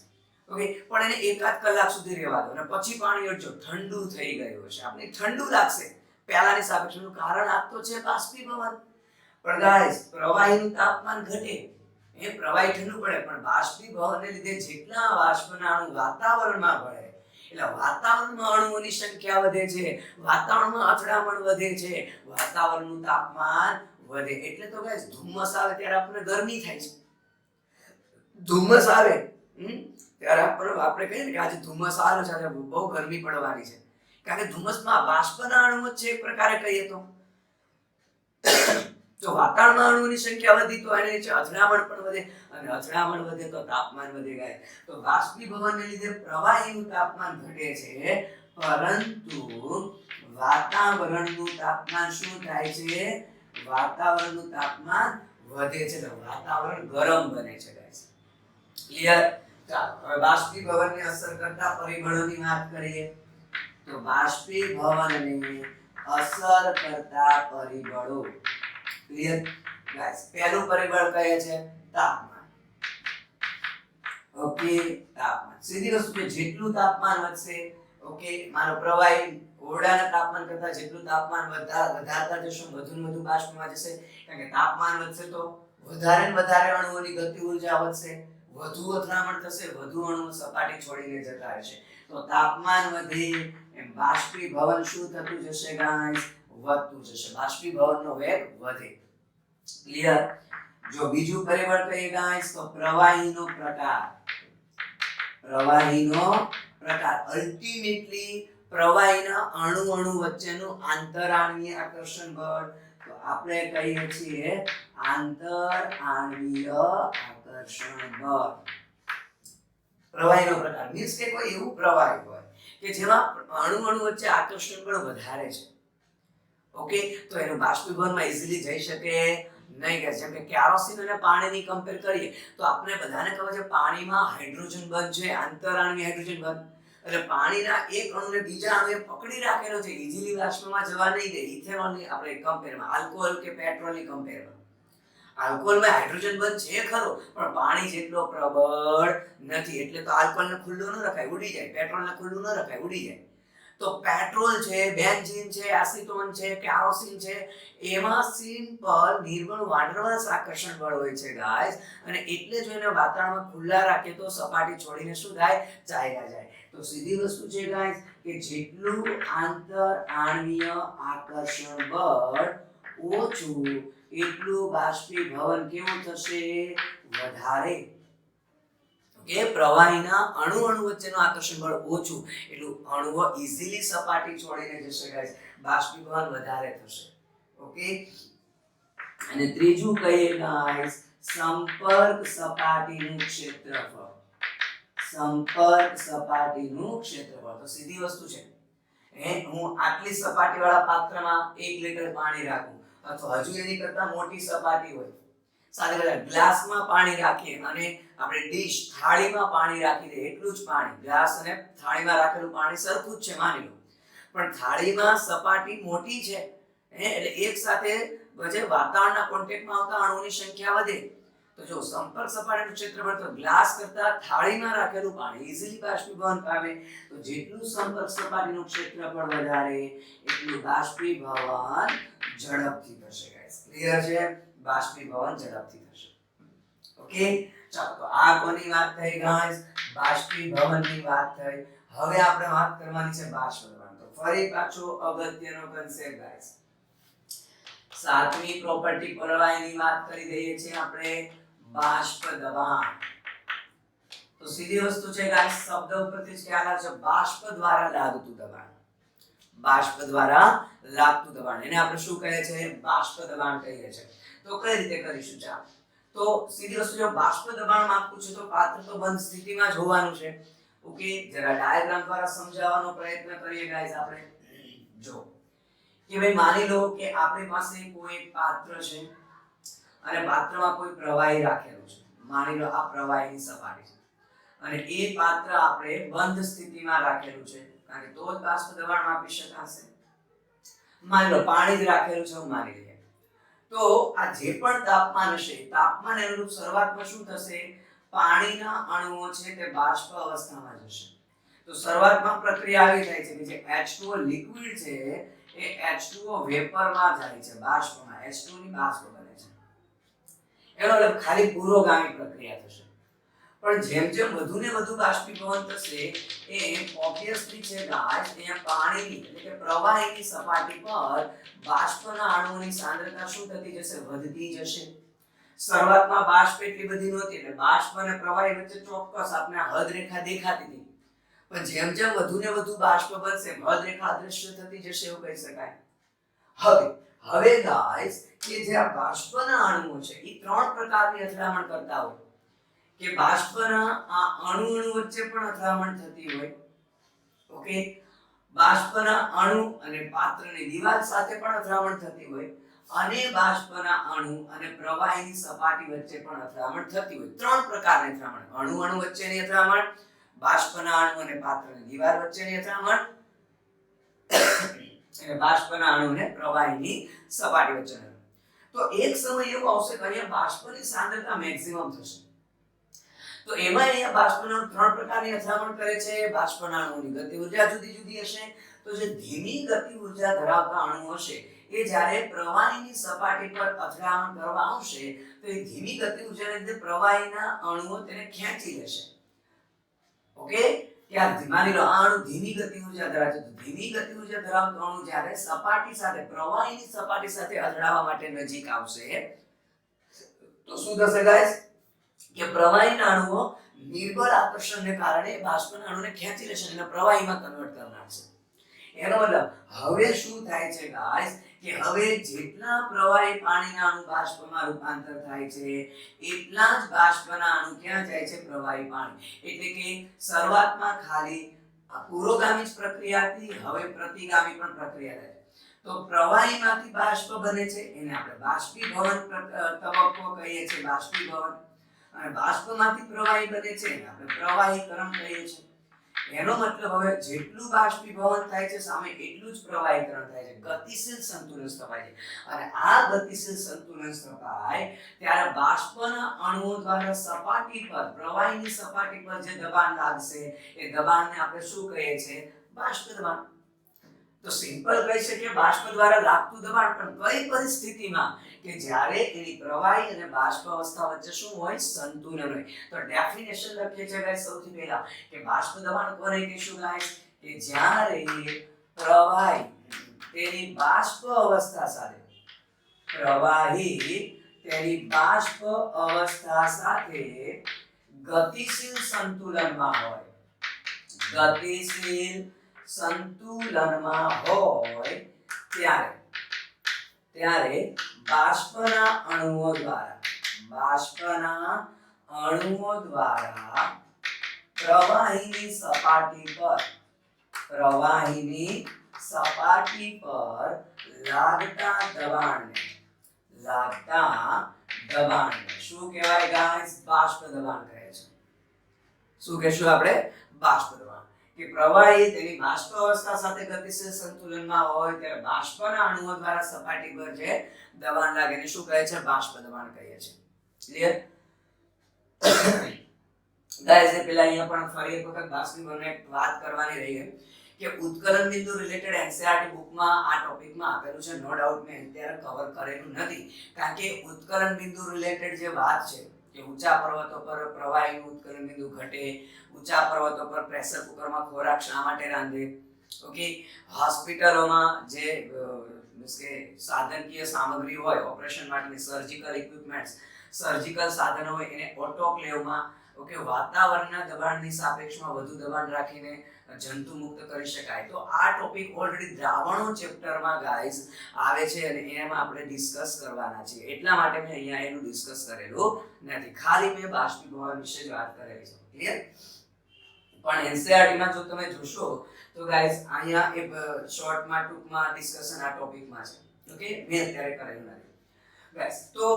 ઓકે, પણ એને એકાદ કલાક સુધી રહેવા દો, અને પછી પાણી અડજો, ઠંડુ થઈ ગયું હશે, આપણે ઠંડુ લાગશે પહેલાની સાપેક્ષમાં. કારણ આ તો છે બાષ્પીભવન. પણ ગાઈસ પ્રવાહીનું તાપમાન ઘટે, એ પ્રવાહી ઠંડુ પડે, પણ બાષ્પીભવનને લીધે જેટલા બાષ્પના અણુ વાતાવરણમાં ભળે એટલે વાતાવરણમાં અણુઓની સંખ્યા વધે છે, વાતાવરણમાં અથડામણ વધે છે, વાતાવરણનું તાપમાન વધે. એટલે તો ગાઈસ ધુમ્મસ આવે ત્યારે આપણને ગરમી થાય છે. ધુમ્મસ આવે ત્યારે આપણે કહીએ ને કે આજે ધુમ્મસ આવે છે, આજે બહુ ગરમી પડવાની છે, કારણ કે ધુમ્મસમાં બાષ્પના અણુઓ છે એક પ્રકારે કહીએ તો વાતાવરણમાં અણુઓની સંખ્યા વધી તો એને અથડામણ પણ વધે, અને અથડામણ વધે તો તાપમાન વધે ગાય. તો બાષ્પીભવનને લીધે પ્રવાહીનું તાપમાન ઘટે છે, પરંતુ વાતાવરણનું તાપમાન શું થાય છે? વાતાવરણનું તાપમાન વધે છે, તો વાતાવરણ ગરમ બને છે ગાઈસ. ક્લિયર? ચાલો હવે બાષ્પીભવનને અસર કરતા પરિબળોની વાત કરીએ. તો બાષ્પીભવનને અસર કરતા પરિબળો. Clear guys? પહેલું પરિબળ કયું છે? તાપમાન. ઓકે, તાપમાન. સીધી વસ્તુ છે, જેટલું તાપમાન વધશે, ઓકે, મારો પ્રવાહી ઓરડાના તાપમાન કરતા જેટલું તાપમાન વધારતા જશો, વધુ ને વધુ બાષ્પમાં જશે, કારણ કે તાપમાન વધશે તો વધારે ને વધારે અણુઓની ગતિ ઊર્જા વધશે, વધુ અથડામણ થશે, વધુ અણુઓ સપાટી છોડીને જતા રહેશે. તો તાપમાન વધે એમ બાષ્પીભવન શું થતું જશે ગાઈસ? વધતું જશે. બાષ્પીભવનનો વેગ વધે. ક્લિયર? જો બીજું પરિબળ કહીએ ગાઈસ તો પ્રવાહીનો પ્રકાર. અલ્ટિમેટલી પ્રવાહીના અણુ વચ્ચેનું આંતરાણુય આકર્ષણ બળ. તો આપણે કહીએ છીએ આંતર આણ્વીય આકર્ષણ બળ. પ્રવાહીનો પ્રકાર મીન્સ કે કોઈ એવું પ્રવાહી હોય કે જેમાં અણુ વચ્ચે આકર્ષણ બળ વધારે છે. ઓકે, તો એનું બાષ્પીભવનમાં ઇઝીલી જઈ શકે નહીં. કે જેમ કે કેરોસીન અને પાણીની કમ્પેર કરીએ તો આપણે બધાને ખબર છે પાણીમાં હાઇડ્રોજન બંધ છે, આંતરઆણ્વીય હાઇડ્રોજન બંધ. એટલે પાણીના એક અણુને બીજા અણુએ પકડી રાખેલો છે, ઇઝીલી બાષ્પમાં જવા નહીં દે. ઇથેનોલની આપણે કમ્પેરમાં, આલ્કોહોલ કે પેટ્રોલની કમ્પેરમાં આલ્કોહોલમાં હાઇડ્રોજન બંધ છે ખરો, પણ પાણી જેટલો પ્રબળ નથી. એટલે તો આલ્કોહોલને ખુલ્લું ન રખાય, ઉડી જાય. પેટ્રોલને ખુલ્લું ન રખાય, ઉડી જાય. તો પેટ્રોલ છે, બેન્ઝીન છે, એસિટોન છે, કેરોસીન છે, એમાં સિમ્પલ નિર્બળ વાંડરવાસ આકર્ષણ બળ હોય છે ગાઈસ. અને એટલે જો એને વાતાવરણમાં ખુલ્લા રાખીએ તો સપાટી છોડીને શું થાય? ચાલ્યા જાય. તો સીધી વસ્તુ છે ગાઈસ કે જેટલું આંતર આણ્વીય આકર્ષણ બળ ઓછું એટલું બાષ્પીભવન કેવું થશે? વધારે. કે પ્રવાહીના અણુ વચ્ચેનું આકર્ષણ બળ ઓછું એટલું અણુઓ ઇઝીલી સપાટી છોડીને જશે ગાઈસ, બાષ્પીભવન વધારે થશે. ઓકે, અને ત્રીજું કહીએ ગાઈસ સંપર્ક સપાટીનું ક્ષેત્રફળ. સંપર્ક સપાટીનું ક્ષેત્રફળ. તો સીધી વસ્તુ છે, હું આટલી સપાટી વાળા પાત્રમાં 1 લીટર પાણી રાખું અથવા હજુ એની કરતા મોટી સપાટી હોય, સાથે સાથે ગ્લાસમાં પાણી રાખીએ અને આપણે ડીશ થાળીમાં પાણી રાખી દે, એટલું જ પાણી ગ્લાસ અને થાળીમાં રાખેલું પાણી સરખું જ છે માની લો, પણ થાળીમાં સપાટી મોટી છે એટલે એક સાથે વચ્ચે વાતાવરણના કોન્ટેક્ટમાં આવતા અણુઓની સંખ્યા વધે. તો જો સંપર્ક સપાટીનું ક્ષેત્રફળ તો ગ્લાસ કરતા થાળીમાં રાખેલું પાણી ઇઝીલી બાષ્પીભવન પામે. તો જેટલું સંપર્ક સપાટીનું ક્ષેત્રફળ વધારે એટલું બાષ્પીભવન ઝડપથી થશે ગાઈસ. ક્લિયર છે? બાષ્પીભવન ઝડપથી થશે. ઓકે, ચાલો તો આ કોની વાત થઈ ગાઈસ? બાષ્પીભવનની વાત થઈ. હવે આપણે વાત કરવાની છે બાષ્પ દબાણ. તો ફરી પાછો અગત્યનો કન્સેપ્ટ ગાઈસ, સાતમી પ્રોપર્ટી પ્રવાહીની વાત કરી દઈએ છીએ આપણે, બાષ્પ દબાણ. તો સીધી વસ્તુ છે ગાઈસ, શબ્દ ઉપરથી જ ખ્યાલ આવે છે, બાષ્પ દ્વારા લાગતું દબાણ. બાષ્પ દ્વારા લાગતું દબાણ એને આપણે શું કહે છે? બાષ્પ દબાણ કહીએ છીએ. તો કઈ રીતે કરીશું? ચાલો તો સીધી વસ્તુ, જો બાષ્પ દબાણ માપવું છે તો પાત્ર તો બંધ સ્થિતિમાં જ હોવાનું છે. ઓકે, જરા ડાયાગ્રામ દ્વારા સમજાવવાનો પ્રયત્ન કરીએ ગાઈસ આપણે. જો કે ભાઈ માની લો કે આપણી પાસે કોઈ પાત્ર છે અને પાત્રમાં કોઈ પ્રવાહી રાખેલું છે. માની લો આ પ્રવાહીની સપાટી છે અને એ પાત્ર આપણે બંધ સ્થિતિમાં રાખેલું છે, કારણ કે તો જ બાષ્પ દબાણ માપી શકાશે. માની લો પાણી જ રાખેલું છે, હું માની લઈએ. તો આ જે પણ તાપમાન હશે, તાપમાન અનુરૂપ શરૂઆતમાં શું થશે? પાણીના અણુઓ છે તે બાષ્પ અવસ્થામાં જશે. તો શરૂઆતમાં પ્રક્રિયા આવી થાય છે કે જે H2O લિક્વિડ છે એ H2O વેપરમાં જાય છે, બાષ્પમાં. H2O ની બાષ્પ બને છે. એનો મતલબ ખાલી પુરોગામી પ્રક્રિયા થશે. પણ જેમ જેમ વધુ ને વધુ બાષ્પીભવન થશે એ ઓબ્વિયસલી છે ગાઈસ, અહીંયા પાણીની એટલે કે પ્રવાહીની સપાટી પર બાષ્પના અણુઓની સાંદ્રતા શું થતી જશે? વધતી જશે. શરૂઆતમાં બાષ્પ એટલી બધી નહોતી એટલે બાષ્પ અને પ્રવાહી વચ્ચે ચોક્કસ આપણે હદ રેખા દેખાતી હતી, પણ જેમ જેમ વધુ ને વધુ બાષ્પ બનશે હદ રેખા અદૃશ્ય થતી જશે એવું કહી શકાય. હવે ગાઈસ કે જે આ બાષ્પના અણુઓ છે એ ત્રણ પ્રકારની અથડામણ કરતા હોય, કે બાષ્પના આ અણુ વચ્ચે પણ અથડામણ થતી હોય. ઓકે, બાષ્પના અણુ અને પાત્રની દિવાલ સાથે પણ અથડામણ થતી હોય, અને બાષ્પના અણુ અને પ્રવાહીની સપાટી વચ્ચે પણ અથડામણ થતી હોય. ત્રણ પ્રકારની અથડામણ, અણુ વચ્ચેની અથડામણ, બાષ્પના અણુ અને પાત્રની દિવાલ વચ્ચેની અથડામણ, અને બાષ્પના અણુ અને પ્રવાહીની સપાટી વચ્ચે. તો એક સમય એવો આવશે કે અહીંયા બાષ્પની સાંદ્રતા મેક્સિમમ થશે. તો એમાં અહીંયા બાષ્પના ત્રણ પ્રકારની અથડામણ કરે છે. બાષ્પના અણુની ગતિ ઊર્જા જુદી જુદી હશે. તો જે ધીમી ગતિ ઊર્જા ધરાવતા અણુ હશે એ જ્યારે પ્રવાહીની સપાટી પર અથડામણ કરવા આવશે તો એ ધીમી ગતિ ઊર્જાને લીધે પ્રવાહીના અણુઓ તેને ખેંચી લેશે. ઓકે, ત્યાં માની લો આ અણુ ધીમી ગતિ ઊર્જા ધરાવે છે, તો ધીમી ગતિ ઊર્જા ધરાવતો અણુ જ્યારે સપાટી સાથે પ્રવાહીની સપાટી સાથે અથડાવા માટે નજીક આવશે તો શું થશે ગાઈસ? કે પ્રવાહીના અણુઓ નિર્બળ આકર્ષણને કારણે બાષ્પના અણુને ખેંચી લેશે અને પ્રવાહીમાં કન્વર્ટ કરી નાખશે. એનો મતલબ હવે શું થાય છે ગાઈસ કે હવે જેટલા પ્રવાહી પાણીના અણુ બાષ્પમાં રૂપાંતર થાય છે એટલા જ બાષ્પના અણુ ક્યાં જાય છે પ્રવાહી પાણી એટલે કે શરૂઆતમાં ખાલી પુરોગામી જ પ્રક્રિયા હતી હવે પ્રતિગામી પણ પ્રક્રિયા થાય તો પ્રવાહીમાંથી બાષ્પ બને છે એને આપણે બાષ્પીભવન તબક્કો કહીએ છીએ બાષ્પીભવન અને બાષ્પમાંથી પ્રવાહી બને છે એને આપણે પ્રવાહીકરણ કહીએ છીએ એનો મતલબ હવે જેટલું બાષ્પીભવન થાય છે સામે એટલું જ પ્રવાહીકરણ થાય છે ગતિશીલ સંતુલન સ્થપાય છે અને આ ગતિશીલ સંતુલન સ્થપાય ત્યારે બાષ્પના અણુઓ દ્વારા સપાટી પર પ્રવાહીની સપાટી પર જે દબાણ લાગશે એ દબાણને આપણે શું કહીએ છીએ બાષ્પ દબાણ તો સિમ્પલ કહી શકીએ બાષ્પ દ્વારા લાગતું દબાણ પણ કઈ પરિસ્થિતિમાં કે જ્યારે એની પ્રવાહી અને બાષ્પ અવસ્થા વચ્ચે શું હોય સંતુલન હોય તો ડેફિનેશન લખીએ છીએ ગાઈસ સૌથી પહેલા કે બાષ્પ દબાણ કોને કહીશું ગાઈસ કે જ્યારે પ્રવાહી તેની બાષ્પ અવસ્થા સાથે પ્રવાહી તેની બાષ્પ અવસ્થા સાથે ગતિશીલ સંતુલનમાં હોય ગતિશીલ સંતુલનમાં હોય ત્યારે બાષ્પના અણુઓ દ્વારા પ્રવાહીની સપાટી પર લાગતા દબાણને શું કહેવાય ગાઈસ બાષ્પ દબાણ કહે છે શું કહેશું આપણે બાષ્પ દબાણ કે પ્રવાહી તેની બાષ્પ અવસ્થા સાથે ગતિશીલ સંતુલનમાં હોય ત્યારે બાષ્પના અણુઓ દ્વારા સપાટી પર જે દબાણ લાગે એને શું કહે છે બાષ્પ દબાણ કહીએ છીએ ક્લિયર ગાઈસ એ પેલા અહીંયા પણ ફરી એક વખત બાષ્પીભવનની વાત કરવાની રહી કે ઉત્કલન બિંદુ રિલેટેડ એનસીઈઆરટી બુકમાં આ ટોપિકમાં આપેલું છે નો ડાઉટ મેં અત્યારે કવર કરેલું નથી કારણ કે ઉત્કલન બિંદુ રિલેટેડ જે વાત છે કે ઊંચા પર્વતો પર પ્રવાહીનું ઉત્કલન બિંદુ ઘટે ઊંચા પર્વતો પર પ્રેશર કુકરમાં ખોરાક શા માટે રાંધે ઓકે હોસ્પિટલોમાં જે મીન્સ કે સાધનકીય સામગ્રી હોય ઓપરેશન માટેની સર્જિકલ ઇક્વિપમેન્ટ્સ સર્જિકલ સાધનો હોય એને ઓટોક્લેવમાં ઓકે વાતાવરણના દબાણની સાપેક્ષમાં વધુ દબાણ રાખીને જંતુ મુક્ત કરી શકાય તો આ ટોપિક ઓલરેડી દ્રાવણો ચેપ્ટરમાં ગાઈસ આવે છે અને એમાં આપણે ડિસ્કસ કરવાના છીએ એટલા માટે મેં અહીંયા એનું ડિસ્કસ કરેલું નથી ખાલી મેં બાષ્પીભવન વિશે જ વાત કરેલી છે ક્લિયર પણ એનસીઈઆરટી માં જો તમે જોશો તો ગાઈસ અહીંયા એક શોર્ટમાં ટૂંકમાં ડિસ્કશન આ ટોપિકમાં છે ઓકે મેં અત્યારે કરેલું નથી ગાઈસ તો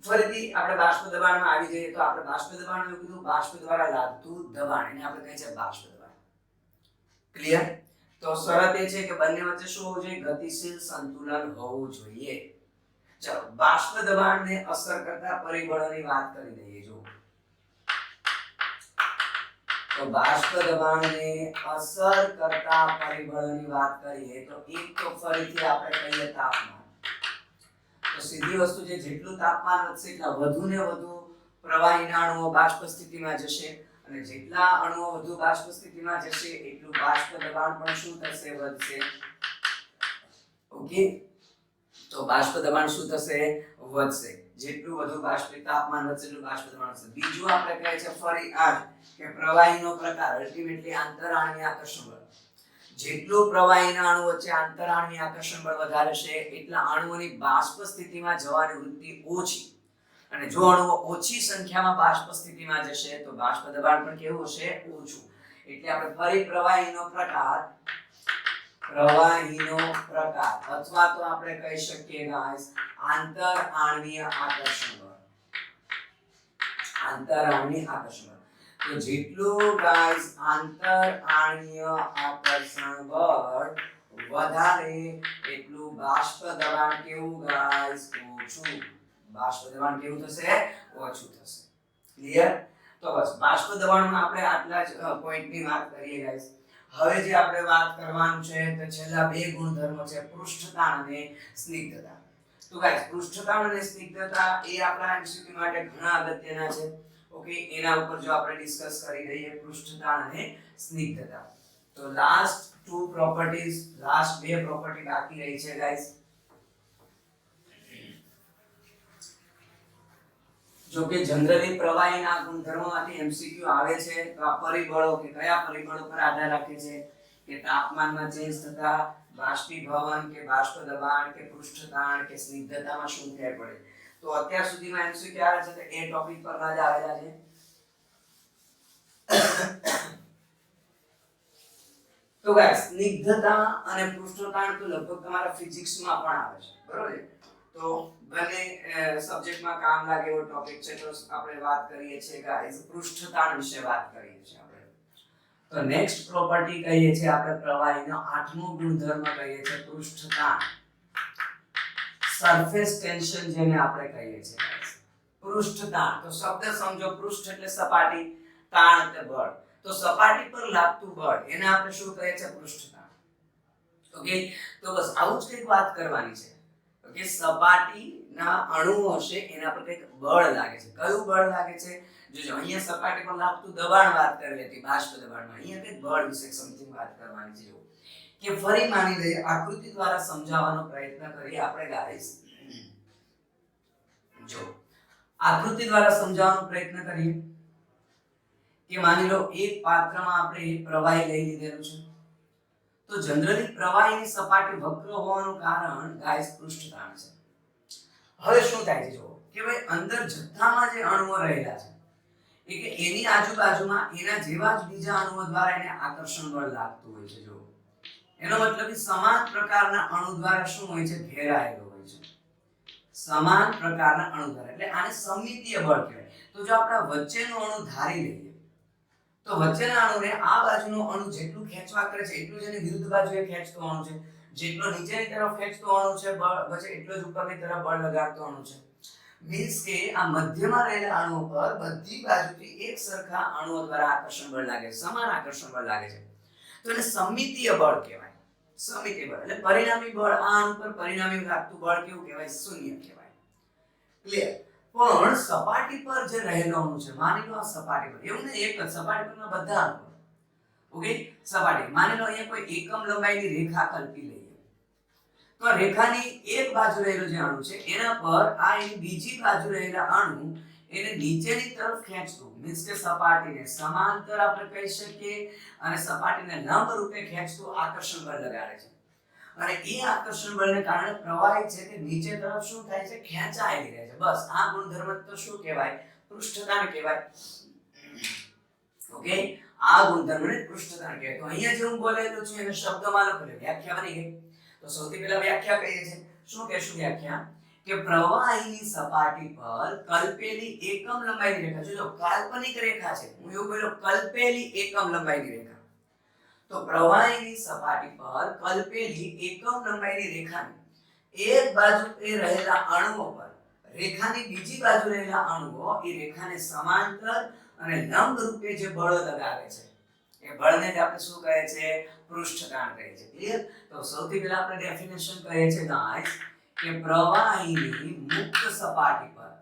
ફરીથી આપણે બાષ્પ દબાણમાં આવી જઈએ તો આપણે બાષ્પ દબાણ એવું કીધું બાષ્પ દ્વારા લાગતું દબાણ એને આપણે કહીએ છીએ બાષ્પ દબાણ ક્લિયર તો શરત એ છે કે બંને વચ્ચે શું હોવું જોઈએ ગતિશીલ સંતુલન હોવું જોઈએ ચલો બાષ્પ દબાણને અસર કરતા પરિબળોની વાત કરી દઈએ જો તો બાષ્પ દબાણને અસર કરતા પરિબળોની વાત કરીએ તો એક તો ફરીથી આપણે કહીએ તાપમાન તો સીધી વસ્તુ છે જેટલું તાપમાન વધશે એટલા વધુ ને વધુ પ્રવાહીના અણુઓ બાષ્પ સ્થિતિમાં જશે અને જેટલા અણુઓ વધુ બાષ્પ સ્થિતિમાં જશે એટલું બાષ્પ દબાણ પણ શું થશે વધશે ઓકે તો બાષ્પ દબાણ શું થશે વધશે જેટલું વધુ બાષ્પ તાપમાન વધશે એટલું બાષ્પ દબાણ વધશે બીજું આપણે કહે છે ફરી આ કે પ્રવાહીનો પ્રકાર અલ્ટિમેટલી આંતરઆણ્વીય આકર્ષણ બળ જેટલું પ્રવાહીના અણુ વચ્ચે આંતરઆણ્વીય આકર્ષણ બળ વધારે છે એટલા અણુઓની બાષ્પ સ્થિતિમાં જવાની વૃત્તિ ઓછી અને જો અણુઓ ઓછી સંખ્યામાં બાષ્પ સ્થિતિમાં જશે તો બાષ્પ દબાણ પણ કેવું હશે ઓછું એટલે આપણે ફરી પ્રવાહીનો પ્રકાર અથવા તો આપણે કહી શકીએ ગાઈસ આંતરઆણ્વીય આકર્ષણ બળ આંતરઆણ્વીય આકર્ષણ બળ તો જેટલું ગાઈસ આંતરઆણ્વીય આકર્ષણ બળ વધારે એટલું બાષ્પ દબાણ કેવું ગાઈસ ઓછું બાષ્પ દબાણ કેવું થશે ઓછું થશે ક્લિયર તો બસ બાષ્પ દબાણમાં આપણે આટલા જ પોઈન્ટની વાત કરીએ ગાઈસ હવે જે આપણે વાત કરવાનું છે તો છેલ્લા બે ગુણધર્મો છે પૃષ્ઠતાણ અને સ્નિગ્ધતા તો ગાઈસ પૃષ્ઠતાણ અને સ્નિગ્ધતા એ આપણા એમસીક્યુ માટે ઘણા અગત્યના છે ઓકે એના ઉપર જો આપણે ડિસ્કસ કરી રહીએ પૃષ્ઠતાણ અને સ્નિગ્ધતા તો લાસ્ટ બે પ્રોપર્ટી બાકી રહી છે ગાઈસ જો કે જનરલી પ્રવાહીના ગુણધર્મોમાંથી એમસીક્યુ આવે છે તો આ પરિબળો કે કયા પરિબળો પર આધાર રાખે છે કે તાપમાનમાં ચેન્જ થતા બાષ્પીભવન કે બાષ્પ દબાણ કે પૃષ્ઠતાણ કે સ્નિગ્ધતામાં શું ફેર પડે? તો અત્યાર સુધીમાં એમસીક્યુ આવે છે તો એ ટોપિક પર જ આવેલા છે. તો ગાઈસ સ્નિગ્ધતા અને પૃષ્ઠતાણ તો લગભગ તમારા ફિઝિક્સમાં પણ આવે છે, બરોબર? તો બંને સબ્જેક્ટમાં કામ લાગે એવો ટોપિક છે. તો આપણે વાત કરીએ છીએ ગાઈસ પૃષ્ઠતાણ વિશે વાત કરીએ છીએ આપણે. તો નેક્સ્ટ પ્રોપર્ટી કહીએ છીએ આપણે પ્રવાહીનો આઠમો ગુણધર્મ કહીએ છીએ પૃષ્ઠતાણ. સરફેસ ટેન્શન જેને આપણે કહીએ છીએ ગાઈસ. પૃષ્ઠતાણ તો શબ્દ સમજો, પૃષ્ઠ એટલે સપાટી, તાણ એટલે બળ. તો સપાટી પર લાગતું બળ એને આપણે શું કહીએ છીએ? પૃષ્ઠતાણ. ઓકે, તો બસ આવું જ કંઈક વાત કરવાની છે. ઓકે, સપાટીના અણુઓ હશે એના પર કંઈક બળ લાગે છે. કયું બળ લાગે છે? જો અહીંયા સપાટી પર લાગતું દબાણ વાત કરી હતી, બાષ્પ દબાણમાં. અહીંયા કંઈક બળ વિશે સમથિંગ વાત કરવાની છે. કે ફરી માની લઈએ, આકૃતિ દ્વારા સમજાવવાનો પ્રયત્ન કરીએ આપણે ગાઈસ. જો આકૃતિ દ્વારા સમજાવવાનો પ્રયત્ન કરીએ કે માની લો એક પાત્રમાં આપણે એક પ્રવાહી લઈ લીધેલું છે. તો જનરલી પ્રવાહીની સપાટી વક્ર હોવાનું કારણ ગાઈસ પૃષ્ઠતાણ છે. હવે શું થાય છે જો કે ભાઈ અંદર જથ્થામાં જે અણુઓ રહેલા છે એ કે એની આજુબાજુમાં એના જેવા જ બીજા અણુઓ દ્વારા એને આકર્ષણ બળ લાગતું હોય છે. જો એનો મતલબ કે સમાન પ્રકારના અણુ દ્વારા શું હોય છે? ઘેરાયેલો હોય છે. સમાન પ્રકારના અણુ દ્વારા, એટલે આને સમમિતીય બળ કહેવાય. તો જો આપણે વચ્ચેનો અણુ ધારી લઈએ તો વચ્ચેના અણુને આ બાજુનો અણુ જેટલું ખેંચવા કરે છે એટલું જ એની વિરુદ્ધ બાજુએ ખેંચતો અણુ છે. જેટલો નીચેની તરફ ખેંચતો અણુ છે બળ વચ્ચે એટલો જ ઉપરની તરફ બળ લગાડતો અણુ છે. મીન્સ કે આ મધ્યમાં રહેલા અણુઓ પર બધી બાજુથી એક સરખા અણુઓ દ્વારા આકર્ષણ બળ લાગે છે, સમાન આકર્ષણ બળ લાગે છે. તો એને સમમિતીય બળ કહેવાય. સમમિતીય બળ એટલે પરિણામી બળ, આ અણુ પર પરિણામી લાગતું બળ કેવું કહેવાય? શૂન્ય કહેવાય. ક્લિયર? પણ સપાટી પર જે રહેલો અણુ છે, માની લો આ સપાટી પર, એવું નહીં એક જ સપાટી પરના બધા અણુ, ઓકે, સપાટી માની લો અહીંયા કોઈ એકમ લંબાઈની રેખા કલ્પી લઈએ. તો રેખાની એક બાજુ રહેલો જે અણુ છે એના પર આ એની બીજી બાજુ રહેલા અણુ એને નીચેની તરફ ખેંચતું, મીન્સ કે સપાટીને સમાંતર આપણે કહી શકીએ અને સપાટીને લંબ રૂપે ખેંચતું આકર્ષણ બળ લગાડે છે. અને એ આકર્ષણ બળને કારણે પ્રવાહી છે તે નીચે તરફ શું થાય છે? ખેંચાયેલી રહે છે. બસ આ ગુણધર્મ તો શું કહેવાય? પૃષ્ઠતાણ કહેવાય. ઓકે, આ ગુણધર્મને પૃષ્ઠતાણ કહેવાય. તો અહીંયા જે હું બોલેલું છું એને શબ્દમાં લખેલું, વ્યાખ્યા બની ગઈ. તો સૌથી પહેલા વ્યાખ્યા કહીએ છીએ. શું કહેશું વ્યાખ્યા? કે પ્રવાહીની સપાટી પર કલ્પેલી એકમ લંબાઈની રેખા, જો કાલ્પનિક રેખા છે, હું એવું બોલ્યો કલ્પેલી એકમ લંબાઈની રેખા. તો પ્રવાહીની સપાટી પર કલ્પેલી એકમ લંબાઈની રેખાની એક બાજુ એ રહેલા અણુઓ પર રેખાની બીજી બાજુ રહેલા અણુઓ એ રેખાને સમાંતર અને લંબ રૂપે જે બળ લગાવે છે એ બળને જ આપણે શું કહે છે? પૃષ્ઠતાણ કહે છે. ક્લિયર? તો સૌથી પહેલા આપણે ડેફિનેશન કહીએ છીએ ગાઈસ કે પ્રવાહીની મુક્ત સપાટી પર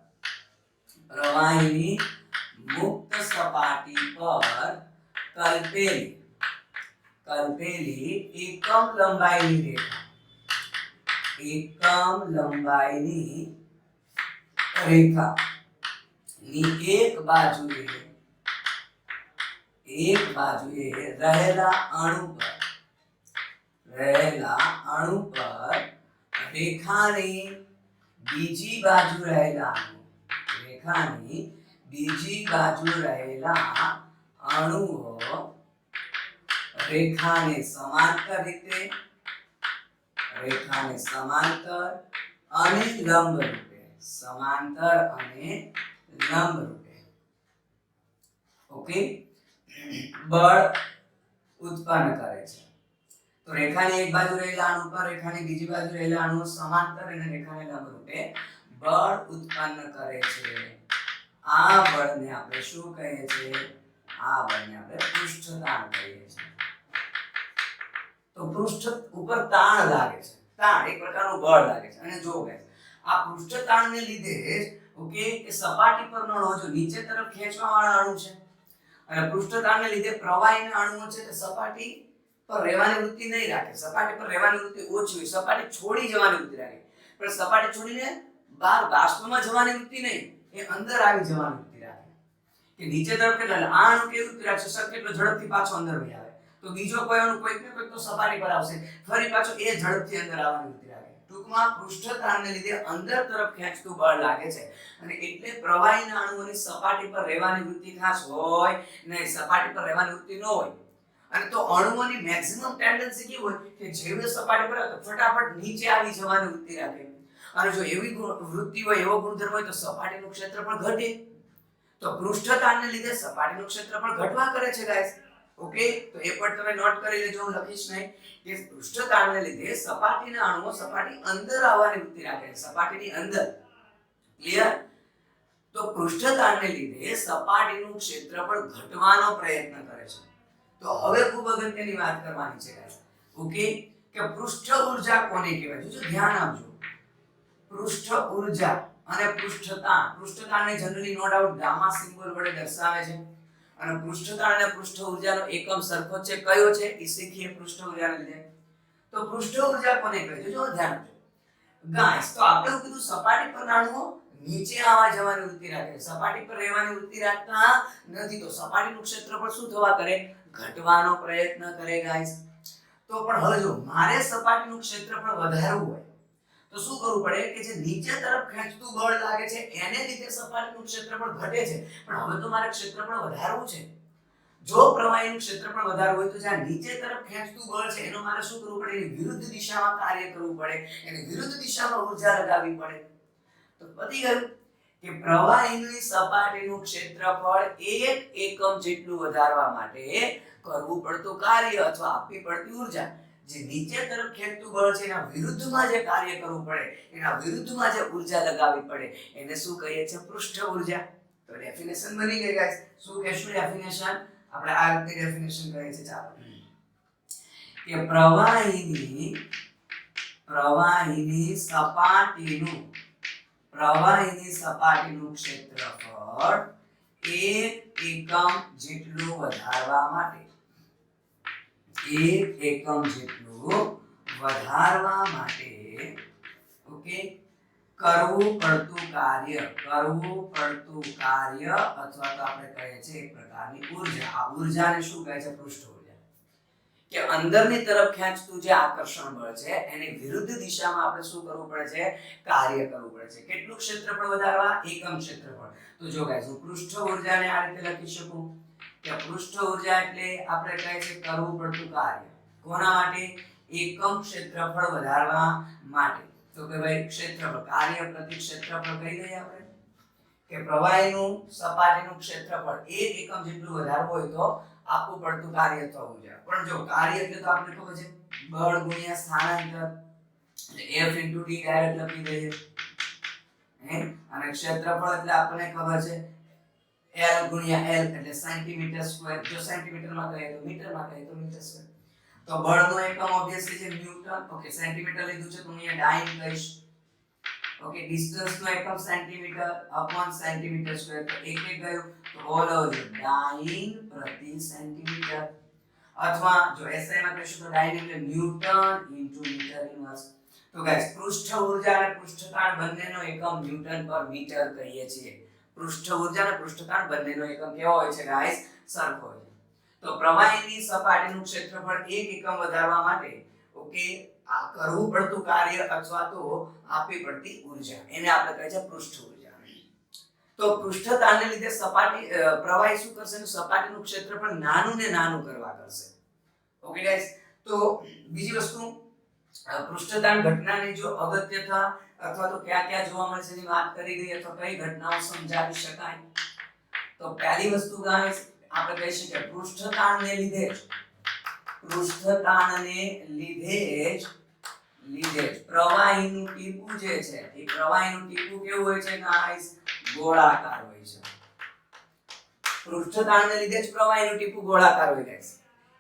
કલ્પેલી એકમ લંબાઈની રેખા ની એક બાજુએ રહેલા અણુ પર રેખાની બીજી બાજુ રહેલા અણુઓ રેખાને સમાંતર અને લંબ રૂપે ઓકે બળ ઉત્પન્ન કરે છે. તો રેખાની એક બાજુ રહેલા અણુ પર રેખાની બીજી બાજુ રહેલા અણુ સમાંતર અને રેખાને લંબ રૂપે બળ ઉત્પન્ન કરે છે. આ બળને આપણે શું કહીએ છીએ? આ બળને આપણે પૃષ્ઠતાણ કહીએ છીએ. તો પૃષ્ઠ ઉપર તાણ લાગે છે, તાણ એક પ્રકારનું બળ લાગે છે. અને જો ગાઈસ આ પૃષ્ઠતાણને લીધે ઓકે કે સપાટી પરનો અણુ જો નીચે તરફ ખેંચવા વાળા અણુ છે અને પૃષ્ઠતાણને લીધે પ્રવાહીના અણુઓ છે તે સપાટી પર રહેવાની વૃત્તિ નહીં રાખે. સપાટી પર રહેવાની વૃત્તિ ઓછી હોય, સપાટી છોડી જવાની વૃત્તિ રાખે. પણ સપાટી છોડીને બહાર બાષ્પમાં જવાની વૃત્તિ નહીં, એ અંદર આવી જવાની વૃત્તિ રાખે. કે નીચે તરફ કેટલા આ અણુ કેવી વૃત્તિ રાખશે? સર કેટલો ઝડપથી પાછો અંદર વહી આવે. તો બીજો કોઈનું કોઈક ને કોઈક તો સપાટી પર આવશે, ફરી પાછો એ ઝડપથી અંદર આવવાની વૃત્તિ રાખે. ટૂંકમાં પૃષ્ઠતાણને લીધે અંદર તરફ ખેંચતું બળ લાગે છે અને એટલે પ્રવાહીના અણુઓની સપાટી પર રહેવાની વૃત્તિ ખાસ હોય નહીં, સપાટી પર રહેવાની વૃત્તિ ન હોય. અને તો અણુઓની મેક્સિમમ ટેન્ડન્સી કેવી હોય કે જેવી સપાટી પર આવે તો ફટાફટ નીચે આવી જવાની વૃત્તિ રાખે. અને જો એવી વૃત્તિ હોય, એવો ગુણધર્મ હોય તો સપાટીનું ક્ષેત્રફળ ઘટે. તો પૃષ્ઠતાણને લીધે સપાટીનું ક્ષેત્રફળ ઘટવા કરે છે ગાઈસ. ઓકે, તો એ પણ તમે નોટ કરી લેજો, હું લખીશ નહીં કે પૃષ્ઠતાણને લીધે સપાટીના અણુઓ સપાટી અંદર આવવાની વૃત્તિ રાખે છે, સપાટીની અંદર. ક્લિયર? તો પૃષ્ઠતાણને લીધે સપાટીનું ક્ષેત્રફળ ઘટવાનો પ્રયત્ન કરે છે. તો હવે ખૂબ અગત્યની વાત કરવાની છે ગાઈસ. ઓકે, કે પૃષ્ઠ ઊર્જા કોને કહેવાય? જો ધ્યાન આપજો. પૃષ્ઠ ઊર્જા અને પૃષ્ઠતાણ. પૃષ્ઠતાણને generally no doubt gamma symbol વડે દર્શાવે છે. અને પૃષ્ઠતાણ અને પૃષ્ઠ ઊર્જાનો એકમ સરખો છે, કયો છે? એ શીખીએ પૃષ્ઠ ઊર્જાને લીધે. તો પૃષ્ઠ ઊર્જા કોને કહેવાય? જો ધ્યાન આપજો ગાઈસ. તો આપણે કીધું સપાટી પર અણુઓ નીચે આવવા જવાની વૃત્તિ રાખે છે, સપાટી પર રહેવાની વૃત્તિ રાખતા નથી. તો સપાટીનું ક્ષેત્રફળ શું થવા કરે? ઘટવાનો પ્રયત્ન કરે ગાઈસ. તો પણ હવે જો મારે સપાટીનું ક્ષેત્રફળ વધારવું હોય તો શું કરવું પડે કે જે નીચે તરફ ખેંચતું બળ લાગે છે એને લીધે સપાટીનું ક્ષેત્રફળ ઘટે છે. પણ હવે તો મારે ક્ષેત્રફળ વધારવું છે. જો પ્રવાહીનું ક્ષેત્રફળ વધારવું હોય તો જ્યાં નીચે તરફ ખેંચતું બળ છે એનો મારે શું કરવું પડે? એની વિરુદ્ધ દિશામાં કાર્ય કરવું પડે, એની વિરુદ્ધ દિશામાં ઊર્જા લગાવવી પડે. તો પતી ગયું કે પ્રવાહીની સપાટીનું ક્ષેત્રફળ 1 એકમ જેટલું વધારવા માટે કરવું પડતું કાર્ય અથવા આપવી પડતી ઊર્જા, જે નીચે તરફ ખેંચતું બળ છે એના વિરુદ્ધમાં જે કાર્ય કરવું પડે, એના વિરુદ્ધમાં જે ઊર્જા લગાવવી પડે એને શું કહીએ છીએ? પૃષ્ઠ ઊર્જા. તો ડેફિનેશન બની ગઈ ગાઈસ. શું કહેશું ડેફિનેશન? આપણે આ રીતે ડેફિનેશન કરીએ છીએ. ચાલો, કે પ્રવાહીની સપાટીનું ક્ષેત્રફળ 1 એકમ જેટલું વધારવા માટે 1 એકમ જેટલું વધારવા માટે ઓકે કરવું પડતું કાર્ય અથવા તો આપણે કહીએ છીએ એક પ્રકારની ઊર્જા. આ ઊર્જાને શું કહે છે? પૃષ્ઠ ઊર્જા. કે અંદરની તરફ ખેંચતું જે આકર્ષણ બળ છે એની વિરુદ્ધ દિશામાં આપણે શું કરવું પડે છે? કાર્ય કરવું પડે છે. કેટલું ક્ષેત્રફળ વધારવા? એકમ ક્ષેત્રફળ. તો જો ગાઈસ, હું પૃષ્ઠ ઊર્જાને આ રીતે લખી શકું કે પૃષ્ઠ ઊર્જા એટલે આપણે કહે છે કરવું પડતું કાર્ય. કોના માટે? એકમ ક્ષેત્રફળ વધારવા માટે. તો કે ભાઈ ક્ષેત્રફળ, કાર્ય પ્રતિ ક્ષેત્રફળ કહી દઈએ આપણે કે પ્રવાહીનું સપાટીનું ક્ષેત્રફળ 1 એકમ જેટલું વધારવું હોય તો આપવું પડતું કાર્ય અથવા ઊર્જા. પણ જો કાર્ય એટલે તો આપણે ખબર છે બળ ગુણ્યા સ્થાનાંતર, એટલે F * d ડાયરેક્ટ લખી દઈએ. અને ક્ષેત્રફળ એટલે આપણને ખબર છે L ગુણ્યા L એટલે સેન્ટીમીટર સ્ક્વેર. જો સેન્ટીમીટરમાં કહીએ તો મીટરમાં કહીએ તો મીટર સ્ક્વેર. તો બળનો એકમ ઓબ્વિયસલી છે ન્યૂટન. ઓકે, સેન્ટીમીટર લીધું છે તો હું અહીંયા ડાઇન લઈશ. ઓકે, ડિસ્ટન્સ નો એકમ સેન્ટીમીટર અપોન સેન્ટીમીટર સ્ક્વેર. તો એક ગયું તો ઓલ ઓવર ડાઇન પ્રતિ સેન્ટીમીટર. અથવા જો SI માં કહીશું તો ડાઇન એટલે ન્યૂટન * મીટર ઇન્વર્સ. તો ગાઈસ, પૃષ્ઠ ઊર્જા અને પૃષ્ઠતાણ બંનેનો એકમ ન્યૂટન પર મીટર કહીએ છીએ. પૃષ્ઠ ઊર્જા અને પૃષ્ઠતાણ બંનેનો એકમ કેવો હોય છે ગાઈસ? સરખો હોય છે. તો પ્રવાહીની સપાટીનું ક્ષેત્રફળ 1 એકમ વધારવા માટે ઓકે આ કરવું પડતું કાર્ય અથવા તો આપવી પડતી ઊર્જા એને આપણે કહે છે પૃષ્ઠ ઊર્જા. તો પૃષ્ઠતાણને લીધે પ્રવાહી શું કરશે? સપાટીનું ક્ષેત્રફળ નાનું ને નાનું કરવા કરશે. ઓકે ગાઈસ, તો બીજી વસ્તુ પૃષ્ઠતાણ ઘટનાની જો અગત્યતા અથવા તો ક્યાં ક્યાં જોવા મળે છે એની વાત કરી દઈએ તો કઈ ઘટનાઓ સમજાવી શકાય. તો પહેલી વસ્તુ ગાઈસ આપણે કહી શકીએ પૃષ્ઠતાણને લીધે જ પ્રવાહીનું ટીપું જે છે એ પ્રવાહીનું ટીપું કેવું હોય છે ગાઈસ? ગોળાકાર હોય છે. પૃષ્ઠતાણને લીધે જ પ્રવાહીનું ટીપું ગોળાકાર હોય ગાઈસ.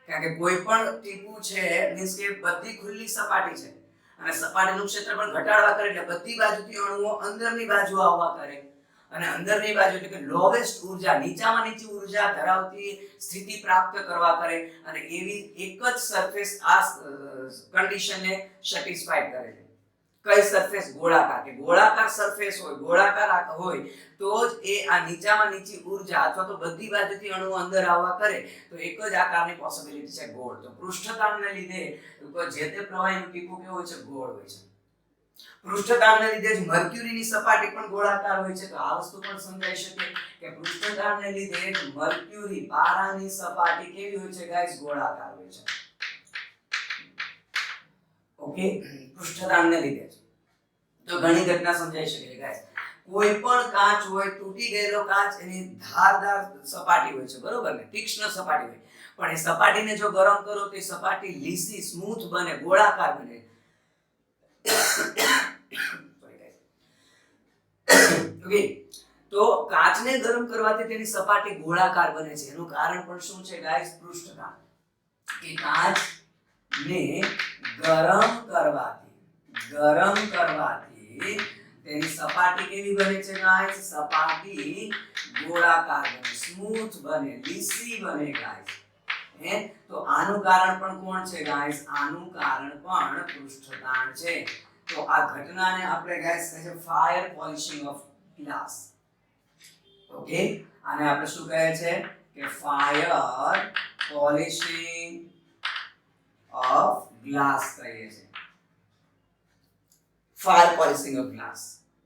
કારણ કે કોઈ પણ ટીપું છે મીન્સ કે બધી ખુલ્લી સપાટી છે અને સપાટીનું ક્ષેત્રફળ ઘટાડવા કરે એટલે બધી બાજુથી અણુઓ અંદરની બાજુ આવવા કરે અને અંદરની બાજુ એટલે કે લોવેસ્ટ ઊર્જા, નીચામાં નીચી ઊર્જા ધરાવતી સ્થિતિ પ્રાપ્ત કરવા કરે અને એવી એક જ સરફેસ આ કન્ડિશનને સેટિસ્ફાઈ કરે છે. કઈ સરફેસ? ગોળાકાર. કે ગોળાકાર સરફેસ હોય, ગોળાકાર હોય તો જ એ આ નીચામાં નીચી ઊર્જા અથવા તો બધી બાજુથી અણુઓ અંદર આવવા કરે તો એક જ આકારની પોસિબિલિટી છે, ગોળ. તો પૃષ્ઠતાણને લીધે જે તે પ્રવાહીનું ટીપું કેવું હોય છે? ગોળ હોય છે. પૃષ્ઠતાણને લીધે જ મર્ક્યુરીની સપાટી પણ ગોળાકાર હોય છે. તો આ વસ્તુ પણ સમજાઈ શકે કે પૃષ્ઠતાણને લીધે મર્ક્યુરી પારાની સપાટી કેવી હોય છે ગાઈસ? ગોળાકાર હોય છે. ઓકે, પૃષ્ઠતાણને લીધે જ. તો ઘણી ઘટના સમજાઈ શકે ગાઈસ. કોઈ પણ કાચ હોય, તૂટી ગયેલો કાચ, એની ધારદાર સપાટી હોય છે, બરોબર ને? તીક્ષ્ણ સપાટી હોય, પણ એ સપાટીને જો ગરમ કરો તો એ સપાટી લીસી, સ્મૂથ બને, ગોળાકાર બને. ઓકે, તો કાચને ગરમ કરવાથી તેની સપાટી ગોળાકાર બને છે. એનું કારણ પણ શું છે ગાઈસ? પૃષ્ઠતાણ. કે કાચને ગરમ કરવાથી તેની સપાટી કેવી બને છે ગાઈસ? સપાટી ગોળાકાર બને, સ્મૂથ બને, લીસી બને ગાઈસ. તો આનું કારણ પણ કોણ છે ગાઈસ? આનું કારણ પણ પૃષ્ઠતાણ છે. તો આ ઘટનાને આપણે ગાઈસ કહે છે fire polishing of glass. Okay, આને આપણે શું કહે છે? કે ફાયર પોલિશિંગ ઓફ ગ્લાસ કહીએ છીએ. Fire polishing of glass.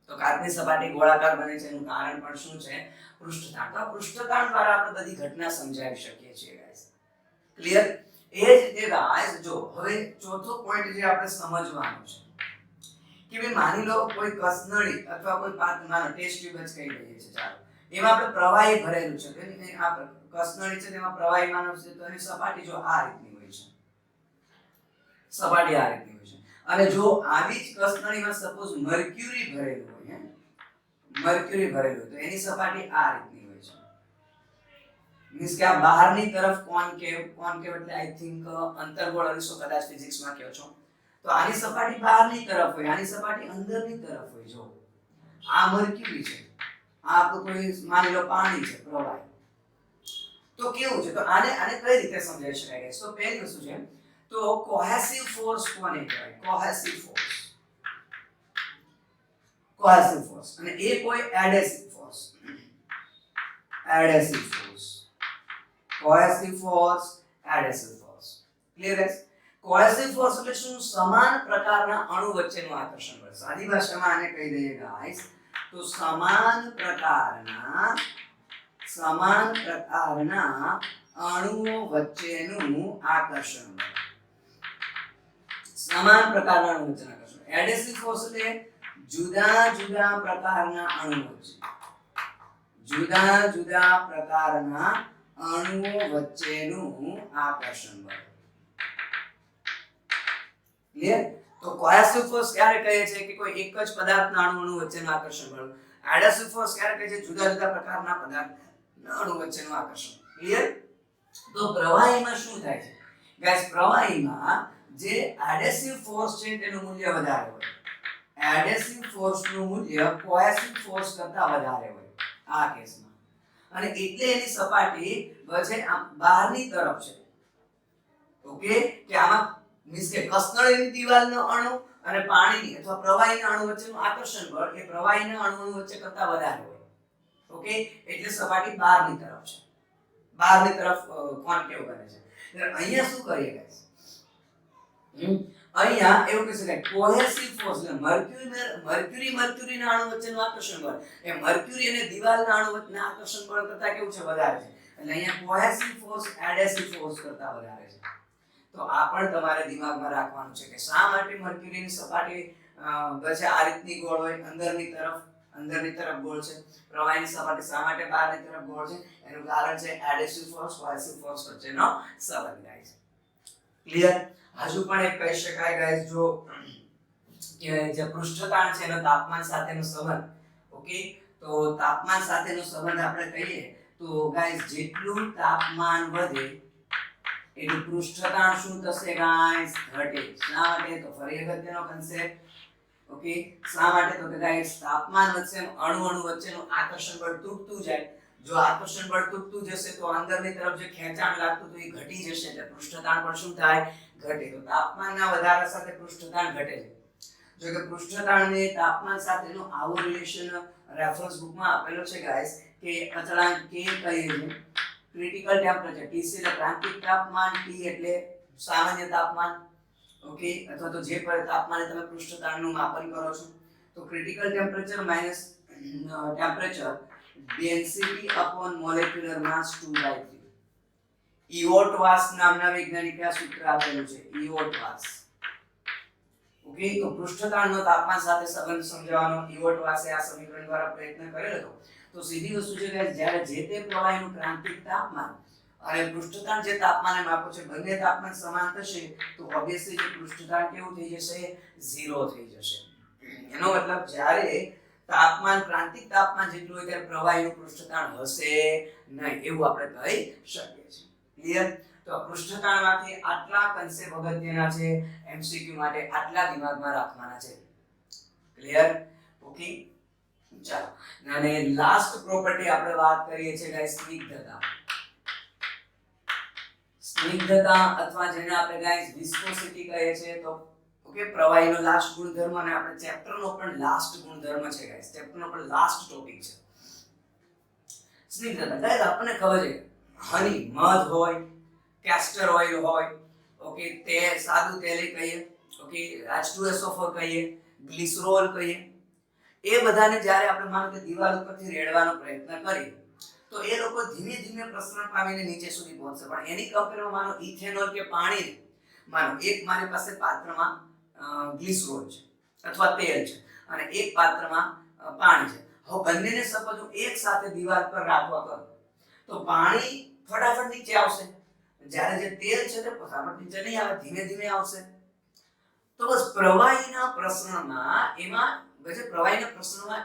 તો કાચની સપાટી ગોળાકાર બને છે એનું કારણ પણ શું છે? પૃષ્ઠતાણ. તો પૃષ્ઠતાણ દ્વારા આપણે બધી ઘટના સમજાવી શકીએ છીએ ગાઈસ. ક્લિયર? એ જ રીતે ગાઈસ જો હવે ચોથો પોઈન્ટ જે આપણે સમજવાનો છે કે ભાઈ માની લો કોઈ કસનળી અથવા કોઈ માનો ટેસ્ટ ટ્યુબ જ કહી દઈએ છે, ચાલો, એમાં આપણે પ્રવાહી ભરેલું છે. તેની આ કસનળી છે તેમાં પ્રવાહી માનો છે તો એની સપાટી જો આ રીતની હોય છે, સપાટી આ રીતની હોય છે. અને જો આવી જ કસનળીમાં સપોઝ મર્ક્યુરી ભરેલું હોય, મર્ક્યુરી ભરેલું તો એની સપાટી આ રીતની હોય છે. મીન્સ કે આ બહારની તરફ કોન્કેવ એટલે આઈ થિંક અંતર્ગોળ અરીસો કદાચ ફિઝિક્સમાં કહો છો. તો આની સપાટી બહારની તરફ હોય, આની સપાટી અંદરની તરફ હોય. જો આ મર્ક્યુરી છે, આ આપણું કોઈ માની લો પાણી છે, પ્રવાહી. તો કેવું છે? તો આને કઈ રીતે સમજાવી શકાય? તો પહેલી વસ્તુ છે તો કોહેસિવ ફોર્સ કોને કહેવાય? Cohesive force. અને એ કોઈ adhesive force. Cohesive force, adhesive force. Clear છે? કોહેસિવ ફોર્સ એટલે શું? સમાન પ્રકારના અણુ વચ્ચેનું આકર્ષણ બળ. સાદી ભાષામાં આને કહી દઈએ ગાઈસ તો સમાન પ્રકારના અણુઓ વચ્ચેનું આકર્ષણ બળ. સમાન પ્રકારના અણુ વચ્ચેનું આકર્ષણ. એડહેસિવ ફોર્સ એટલે જુદા જુદા પ્રકારના અણુઓ વચ્ચેનું આકર્ષણ બળ. ક્લિયર? તો કોહેસિવ ફોર્સ ક્યારે કહે છે કે કોઈ એક જ પદાર્થના અણુ વચ્ચેનું આકર્ષણ બળ. એડહેસિવ ફોર્સ ક્યારે કહે છે? જુદા જુદા પ્રકારના પદાર્થના અણુ વચ્ચેનું આકર્ષણ. ક્લિયર? તો પ્રવાહીમાં શું થાય છે ગાઈસ? પ્રવાહીમાં જે એડહેસિવ ફોર્સ છે તેનું મૂલ્ય વધારે હોય. એડહેસિવ ફોર્સનું મૂલ્ય કોહેસિવ ફોર્સ કરતા વધારે હોય આ કેસમાં. અને એટલે એની સપાટી વચ્ચે બહારની તરફ છે. ઓકે, કે આમાં મીન્સ કે કસનળીની દિવાલનો અણુ અને પાણીની અથવા પ્રવાહીના અણુ વચ્ચેનું આકર્ષણ બળ એ પ્રવાહીના અણુ વચ્ચે કરતા વધારે હોય. ઓકે, એટલે સપાટી બહારની તરફ છે, બહારની તરફ કોન્કેવ બને છે. અહીંયા શું કરીએ ગાઈસ? અહીંયા એવું કહી શકાય કોહેસિવ ફોર્સ એટલે મર્ક્યુરીના અણુ વચ્ચેનું આકર્ષણ બળ એ મર્ક્યુરી અને દિવાલના અણુ વચ્ચેના આકર્ષણ બળ કરતા કેવું છે? વધારે છે. એટલે અહીંયા કોહેસિવ ફોર્સ એડહેસિવ ફોર્સ કરતા વધારે છે. તો આ પણ તમારે દિમાગમાં રાખવાનું છે કે શા માટે મર્ક્યુરીની સપાટી વચ્ચે આ રીતની ગોળ હોય, અંદરની તરફ ગોળ છે. પ્રવાહીની સપાટી શા માટે બહારની તરફ ગોળ છે? એનું કારણ છે એડહેસિવ ફોર્સ કોહેસિવ ફોર્સ વચ્ચેનો સંબંધ ગાઈસ. ક્લિયર? હજુ પણ એક કહી શકાય ગાઈસ જો કે જે પૃષ્ઠતાણ છે એનો તાપમાન સાથેનો સંબંધ. ઓકે, તો તાપમાન સાથેનો સંબંધ આપણે કહીએ તો ગાઈસ જેટલું તાપમાન વધે એટલું પૃષ્ઠતાણ શું થશે ગાઈસ? ઘટે. શા માટે? તો ફરી અગત્યનો કન્સેપ્ટ. ઓકે, શા માટે? તો કે ગાઈસ તાપમાન વધશે એમ અણુ વચ્ચેનું આકર્ષણ બળ તૂટતું જાય. જો આકર્ષણ બળ તૂટતું જશે તો અંદરની તરફ જે ખેંચાણ લાગતું હતું એ ઘટી જશે. એટલે પૃષ્ઠતાણ પણ શું થાય? ઘટે. તો તાપમાનના વધારા સાથે પૃષ્ઠતાણ ઘટે છે. જો કે પૃષ્ઠતાણને તાપમાન સાથેનો આવો રિલેશન રેફરન્સ બુકમાં આપેલો છે ગાઈસ કે અચળાંક k કહીએ છીએ, ક્રિટિકલ ટેમ્પરેચર Tc એટલે ક્રાંતિક તાપમાન, T એટલે સામાન્ય તાપમાન, ઓકે, અથવા તો જે તાપમાને તમે પૃષ્ઠતાણનું માપન કરો છો. તો critical temperature minus temperature density upon molecular mass 2/3. Eotvos નામના વૈજ્ઞાનિકે આ સૂત્ર આપેલું છે, ઇઓટવાસ. ઓકે, તો પૃષ્ઠતાણનો તાપમાન સાથે સંબંધ સમજાવવાનો ઇઓટવાસે આ સમીકરણ દ્વારા પ્રયત્ન કરેલો હતો. તો સીધી વસ્તુ છે કે જ્યારે જે તે પ્રવાહીનું ક્રાંતિક તાપમાન અને પૃષ્ઠતાણ જે તાપમાને માપો છે બંને તાપમાન સમાન થશે તો ઓબ્વિયસલી જે પૃષ્ઠતાણ કેવું થઈ જશે, 0 થઈ જશે. એનો મતલબ જ્યારે તાપમાન ક્રાંતિક તાપમાન જેટલું હોય ત્યારે પ્રવાહીનું પૃષ્ઠતાણ હશે નહીં, એવું આપણે કહી શકીએ છીએ. ક્લિયર? તો પૃષ્ઠતાણમાંથી આટલા કન્સેપ્ટ અગત્યના છે, એમસીક્યુ માટે આટલા દિમાગમાં રાખવાના છે. ક્લિયર? ઓકે, ચાલો. અને લાસ્ટ પ્રોપર્ટી આપણે વાત કરીએ છીએ ગાઈસ, સ્નિગ્ધતા. સ્નિગ્ધતા અથવા જેને આપણે ગાઈસ વિસ્કોસિટી કહીએ છીએ. તો ઓકે, પ્રવાહીનો લાસ્ટ ગુણધર્મ અને આપણે ચેપ્ટરનો પણ લાસ્ટ ગુણધર્મ છે ગાઈસ, ચેપ્ટરનો પણ લાસ્ટ ટોપિક છે સ્નિગ્ધતા. ગાઈસ આપણને ખબર છે હની, મધ હોય, કેસ્ટર ઓઇલ હોય, ઓકે, તે સાદું તેલ કહીએ, ઓકે, H2SO4 કહીએ, ગ્લિસરોલ કહીએ, એ બધાને જ્યારે આપણે માનો કે દિવાલ ઉપરથી રેડવાનો પ્રયત્ન કરીએ તો એ લોકો ધીમે ધીમે પ્રસરણ પામીને નીચે સુધી પહોંચશે. પણ એની કમ્પેરમાં માનો ઇથેનોલ કે પાણી, માનો એક મારી પાસે પાત્રમાં ગ્લિસરોલ છે અથવા તેલ છે અને એક પાત્રમાં પાણી છે. હવે બંનેને સપોઝ હું એક સાથે દિવાલ પર રાખવા કરું તો પાણી ફટાફટ નીચે આવશે, જ્યારે જે તેલ છે તે ફટાફટ નીચે નહીં આવે, ધીમે ધીમે આવશે. તો બસ પ્રવાહીના પ્રસરણમાં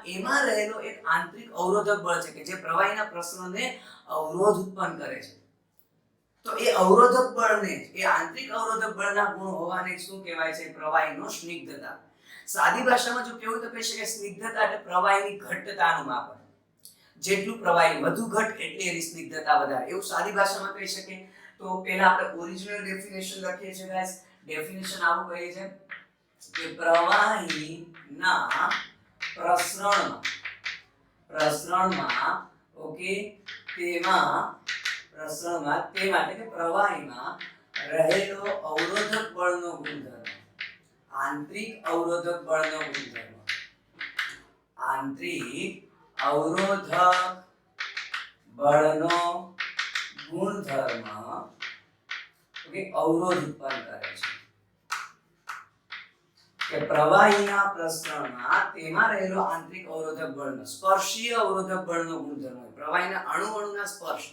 એમાં રહેલો એક આંતરિક અવરોધક બળ છે કે જે પ્રવાહીના પ્રસરણને અવરોધ ઉત્પન્ન કરે છે. તો એ અવરોધક બળને, એ આંતરિક અવરોધક બળના ગુણ હોવાને શું કહેવાય છે, પ્રવાહીનો સ્નિગ્ધતા. સાદી ભાષામાં જો કેવું તો કહી શકાય સ્નિગ્ધતા એટલે પ્રવાહીની ઘટ્ટતાનું માપન. જેટલું પ્રવાહી વધુ ઘટ એટલે એની સ્નિગ્ધતા વધારે, એવું સાદી ભાષામાં કહી શકીએ. તો પહેલા આપણે ઓરિજિનલ ડેફિનેશન લખીએ છીએ ગાઈસ. ડેફિનેશન આવું કહે છે કે પ્રવાહીના પ્રસરણમાં ઓકે, તેમાં એટલે કે પ્રવાહીમાં રહેલો અવરોધક બળનો ગુણધર્મ, આંતરિક અવરોધક બળનો ગુણધર્મ, આંતરિક અવરોધક બળનો ગુણધર્મ ઓકે અવરોધ ઉત્પન્ન કરે છે. કે પ્રવાહીના પ્રસરણમાં તેમાં રહેલો આંતરિક અવરોધક બળનો, સ્પર્શીય અવરોધક બળનો ગુણધર્મ. પ્રવાહીના અણુના સ્પર્શ,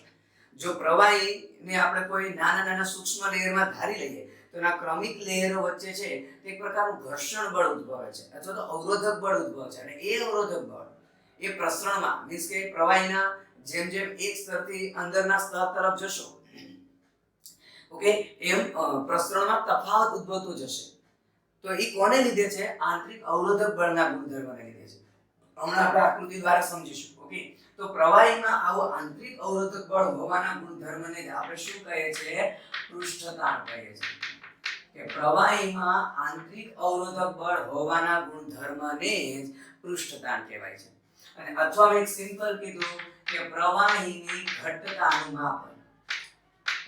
જો પ્રવાહીને આપણે કોઈ નાના સૂક્ષ્મ લેયરમાં ધારી લઈએ તો એના ક્રમિક લેયરો વચ્ચે છે તે એક પ્રકારનું ઘર્ષણ બળ ઉદ્ભવે છે અથવા તો અવરોધક બળ ઉદ્ભવે છે. અને એ અવરોધક બળ એ પ્રસરણમાં મીન્સ કે પ્રવાહીના જેમ જેમ એક સ્તરથી અંદરના સ્તર તરફ જશો ઓકે એમ પ્રસરણમાં તફાવત ઉદ્ભવતો જશે. તો એ કોને લીધે છે, આંતરિક અવરોધક બળના ગુણધર્મને લીધે છે. હમણાં આપણે આકૃતિ દ્વારા સમજીશું. ઓકે, તો પ્રવાહીમાં આવો આંતરિક અવરોધક બળ હોવાના ગુણધર્મને આપણે શું કહીએ છીએ, પૃષ્ઠતાણ કહીએ છીએ. કે પ્રવાહીમાં આંતરિક અવરોધક બળ હોવાના ગુણધર્મને જ પૃષ્ઠતાણ કહેવાય છે. અને અથવા મેં સિમ્પલ કીધું કે પ્રવાહીની ઘટ્ટતાનું માપન,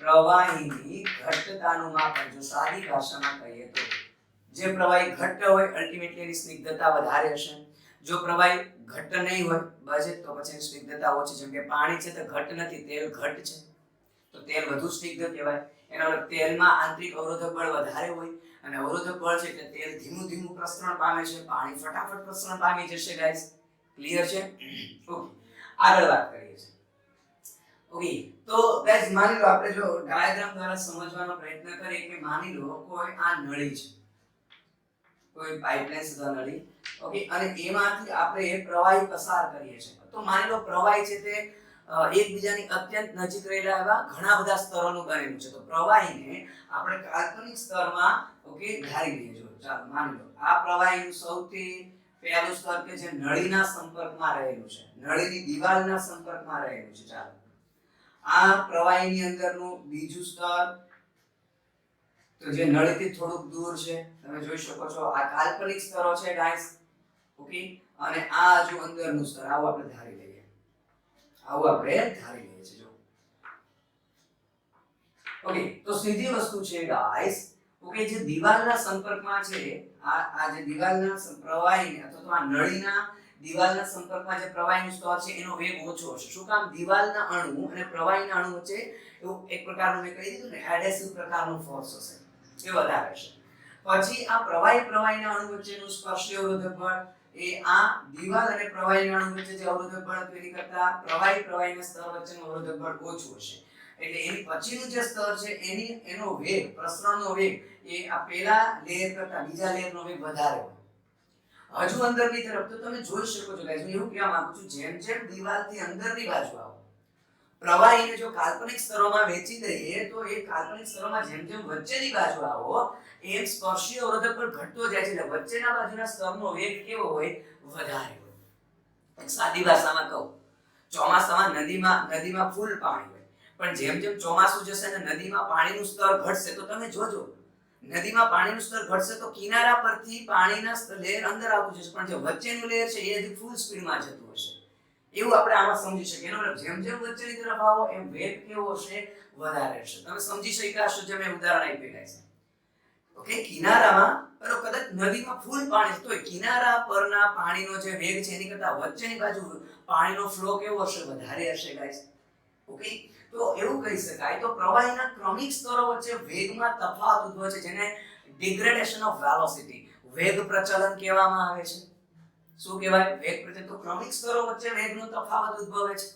પ્રવાહીની ઘટ્ટતાનું માપન જો સાદી ભાષામાં કહીએ તો જે પ્રવાહી ઘટ્ટ હોય અલ્ટિમેટલી એની સ્નિગ્ધતા વધારે હશે. જો પ્રવાહી ઘટ્ટ નહીં હોય બજે તો પછી એની સ્નિગ્ધતા ઓછી. જેમ કે પાણી છે તો ઘટ્ટ નથી, તેલ ઘટ્ટ છે તો તેલ વધુ સ્નિગ્ધ કહેવાય. એનો અર્થ તેલમાં આંતરિક અવરોધક બળ વધારે હોય અને અવરોધક બળ છે કે તેલ ધીમું પ્રસરણ પામે છે, પાણી ફટાફટ પ્રસરણ પામી જશે ગાઈસ. ક્લિયર છે? ઓકે, આગળ વાત કરીએ છીએ. ઓકે, તો ગાઈસ માની લો આપણે જો ડાયાગ્રામ દ્વારા સમજવાનો પ્રયત્ન કરીએ કે માની લો કોઈ આ નળી છે, કોઈ પાઇપલાઇન અથવા નળી, ઓકે, અને એમાંથી આપણે પ્રવાહી પસાર કરીએ છીએ. તો માની લો પ્રવાહી છે તે એકબીજાની અત્યંત નજીક રહેલા એવા ઘણા બધા સ્તરોનું બનેલું છે. તો પ્રવાહીને આપણે કાલ્પનિક સ્તરમાં ઓકે ધારી લઈએ. ચાલો માની લો આ પ્રવાહીનું સૌથી પહેલું સ્તર કે જે નળીના સંપર્કમાં રહેલું છે, નળીની દિવાલના સંપર્કમાં રહેલું છે. ચાલો આ પ્રવાહીની અંદરનું બીજું સ્તર, તો જે નળીથી થોડુંક દૂર છે, તમે જોઈ શકો છો આ કાલ્પનિક સ્તરો છે ગાઈસ. ઓકે, અને આ હજુ અંદરનું સ્તર. આવું આપણે ધારી લઈએ, છે જો. ઓકે, તો સીધી વસ્તુ છે ગાઈસ. ઓકે, જે દિવાલના સંપર્કમાં છે, આ જે દિવાલના પ્રવાહી અથવા તો આ નળીના દિવાલના સંપર્કમાં જે પ્રવાહીનું સ્તર છે એનો વેગ ઓછો હશે. શું કામ? દિવાલના અણુ અને પ્રવાહીના અણુ વચ્ચે એવું એક પ્રકારનું મેં કહી દીધું ને, એડહેસિવ પ્રકારનું ફોર્સ હશે, એ વધારે હશે. પછી આ પ્રવાહીના અણુ વચ્ચેનું સ્પર્શી અવરોધક બળ એ આ દિવાલ અને પ્રવાહીના અણુ વચ્ચે જે અવરોધક બળ હતું એની કરતા પ્રવાહીના સ્તર વચ્ચેનું અવરોધક બળ ઓછું હશે. એટલે એની પછીનું જે સ્તર છે એનો વેગ, પ્રસરણનો વેગ એ આ પહેલા લેયર કરતા બીજા લેયરનો વેગ વધારે હોય. હજુ અંદરની તરફ તો તમે જોઈ શકો છો ગાઈસ, હું એવું કહેવા માંગુ છું, જેમ જેમ દિવાલથી અંદરની બાજુ આવો, પ્રવાહીને જો કાલ્પનિક સ્તરોમાં વહેંચી દઈએ તો એ કાલ્પનિક સ્તરોમાં જેમ જેમ વચ્ચેની બાજુ આવો એમ સ્પર્શી અવરોધક પણ ઘટતો જાય છે. એટલે વચ્ચેના બાજુના સ્તરનો વેગ કેવો હોય? વધારે હોય. એક સાદી ભાષામાં કહું, ચોમાસામાં નદીમાં ફૂલ પાણી હોય, પણ જેમ જેમ ચોમાસું જશે ને નદીમાં પાણીનું સ્તર ઘટશે તો તમે જોજો, નદીમાં પાણીનું સ્તર ઘટશે તો કિનારા પરથી પાણીના લેયર અંદર આવતું જશે, પણ જે વચ્ચેનું લેયર છે એ હજી ફૂલ સ્પીડમાં જતું હશે. એવું આપણે આમાં સમજી શકીએ. એનો મતલબ જેમ જેમ વચ્ચેની તરફ આવો એમ વેગ કેવો હશે? વધારે હશે. તમે સમજી શક્યા હશો જે મેં ઉદાહરણ આપ્યું છે. ઓકે, કિનારામાં કદાચ નદીમાં ફૂલ પાણી છે તો કિનારા પરના પાણીનો જે વેગ છે એની કરતા વચ્ચેની બાજુ પાણીનો ફ્લો કેવો હશે? વધારે હશે ગાઈસ. ઓકે, તો એવું કહી શકાય તો પ્રવાહીના ક્રમિક સ્તરો વચ્ચે વેગમાં તફાવત ઉદ્ભવે છે, જેને ડિગ્રેડેશન ઓફ વેલોસિટી, વેગ પ્રચલન કહેવામાં આવે છે. શું કહેવાય? વેગ પ્રચલન. તો ક્રમિક સ્તરો વચ્ચે વેગનો તફાવત ઉદ્ભવે છે.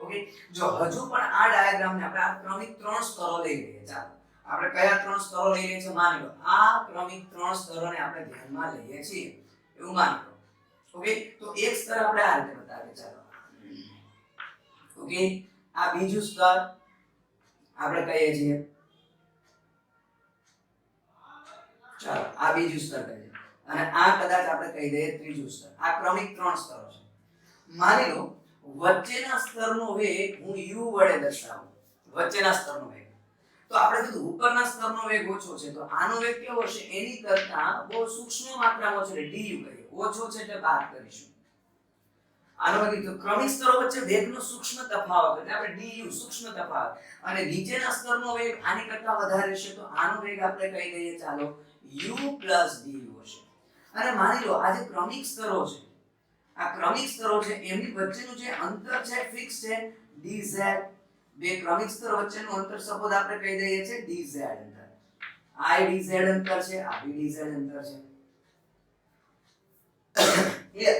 ઓકે, જો હજુ પણ આ ડાયાગ્રામને આપણે આ ક્રમિક 3 સ્તરો લઈ લઈએ. ચાલો આપણે કયા 3 સ્તરો લઈ લઈએ છીએ? માની લો આ ક્રમિક 3 સ્તરોને આપણે ધ્યાનમાં લઈએ છીએ એવું માની લો. ઓકે, તો એક સ્તર આપણે આ રીતે બતાવીએ. ચાલો, ઓકે, આ બીજું સ્તર આપણે કહીએ છીએ. ચાલો, આ બીજું સ્તર કહીએ અને આ કદાચ આપણે કહી દઈએ ત્રીજું સ્તર. આ ક્રમિક 3 સ્તરો છે. માની લો વચ્ચેના સ્તરનો વેગ હું u વડે દર્શાવું, વચ્ચેના સ્તરનો વેગ. તો આપણે કીધું ઉપરના સ્તરનો વેગ ઓછો છે, તો આનો વેગ કેવો હશે? એની કરતા બહુ સૂક્ષ્મ માત્રામાં છે, એટલે du કહીએ. ઓછો છે એટલે બાદ કરીશું. આનો કીધું ક્રમિક સ્તરો વચ્ચે વેગનો સૂક્ષ્મ તફાવત, એટલે આપણે du સૂક્ષ્મ તફાવત. અને નીચેના સ્તરનો વેગ આની કરતા વધારે છે તો આનો વેગ આપણે કહી દઈએ ચાલો u du હશે. અને માની લો આ જે ક્રમિક સ્તરો છે, આ ક્રમિક સ્તરો છે એમની વચ્ચેનું જે અંતર છે ફિક્સ છે dz. બે ક્રમિક સ્તર વચ્ચેનું અંતર સપોઝ આપણે કહી દઈએ છે dz અંતર. આ dz અંતર છે, આ બી dz અંતર છે. ક્લિયર?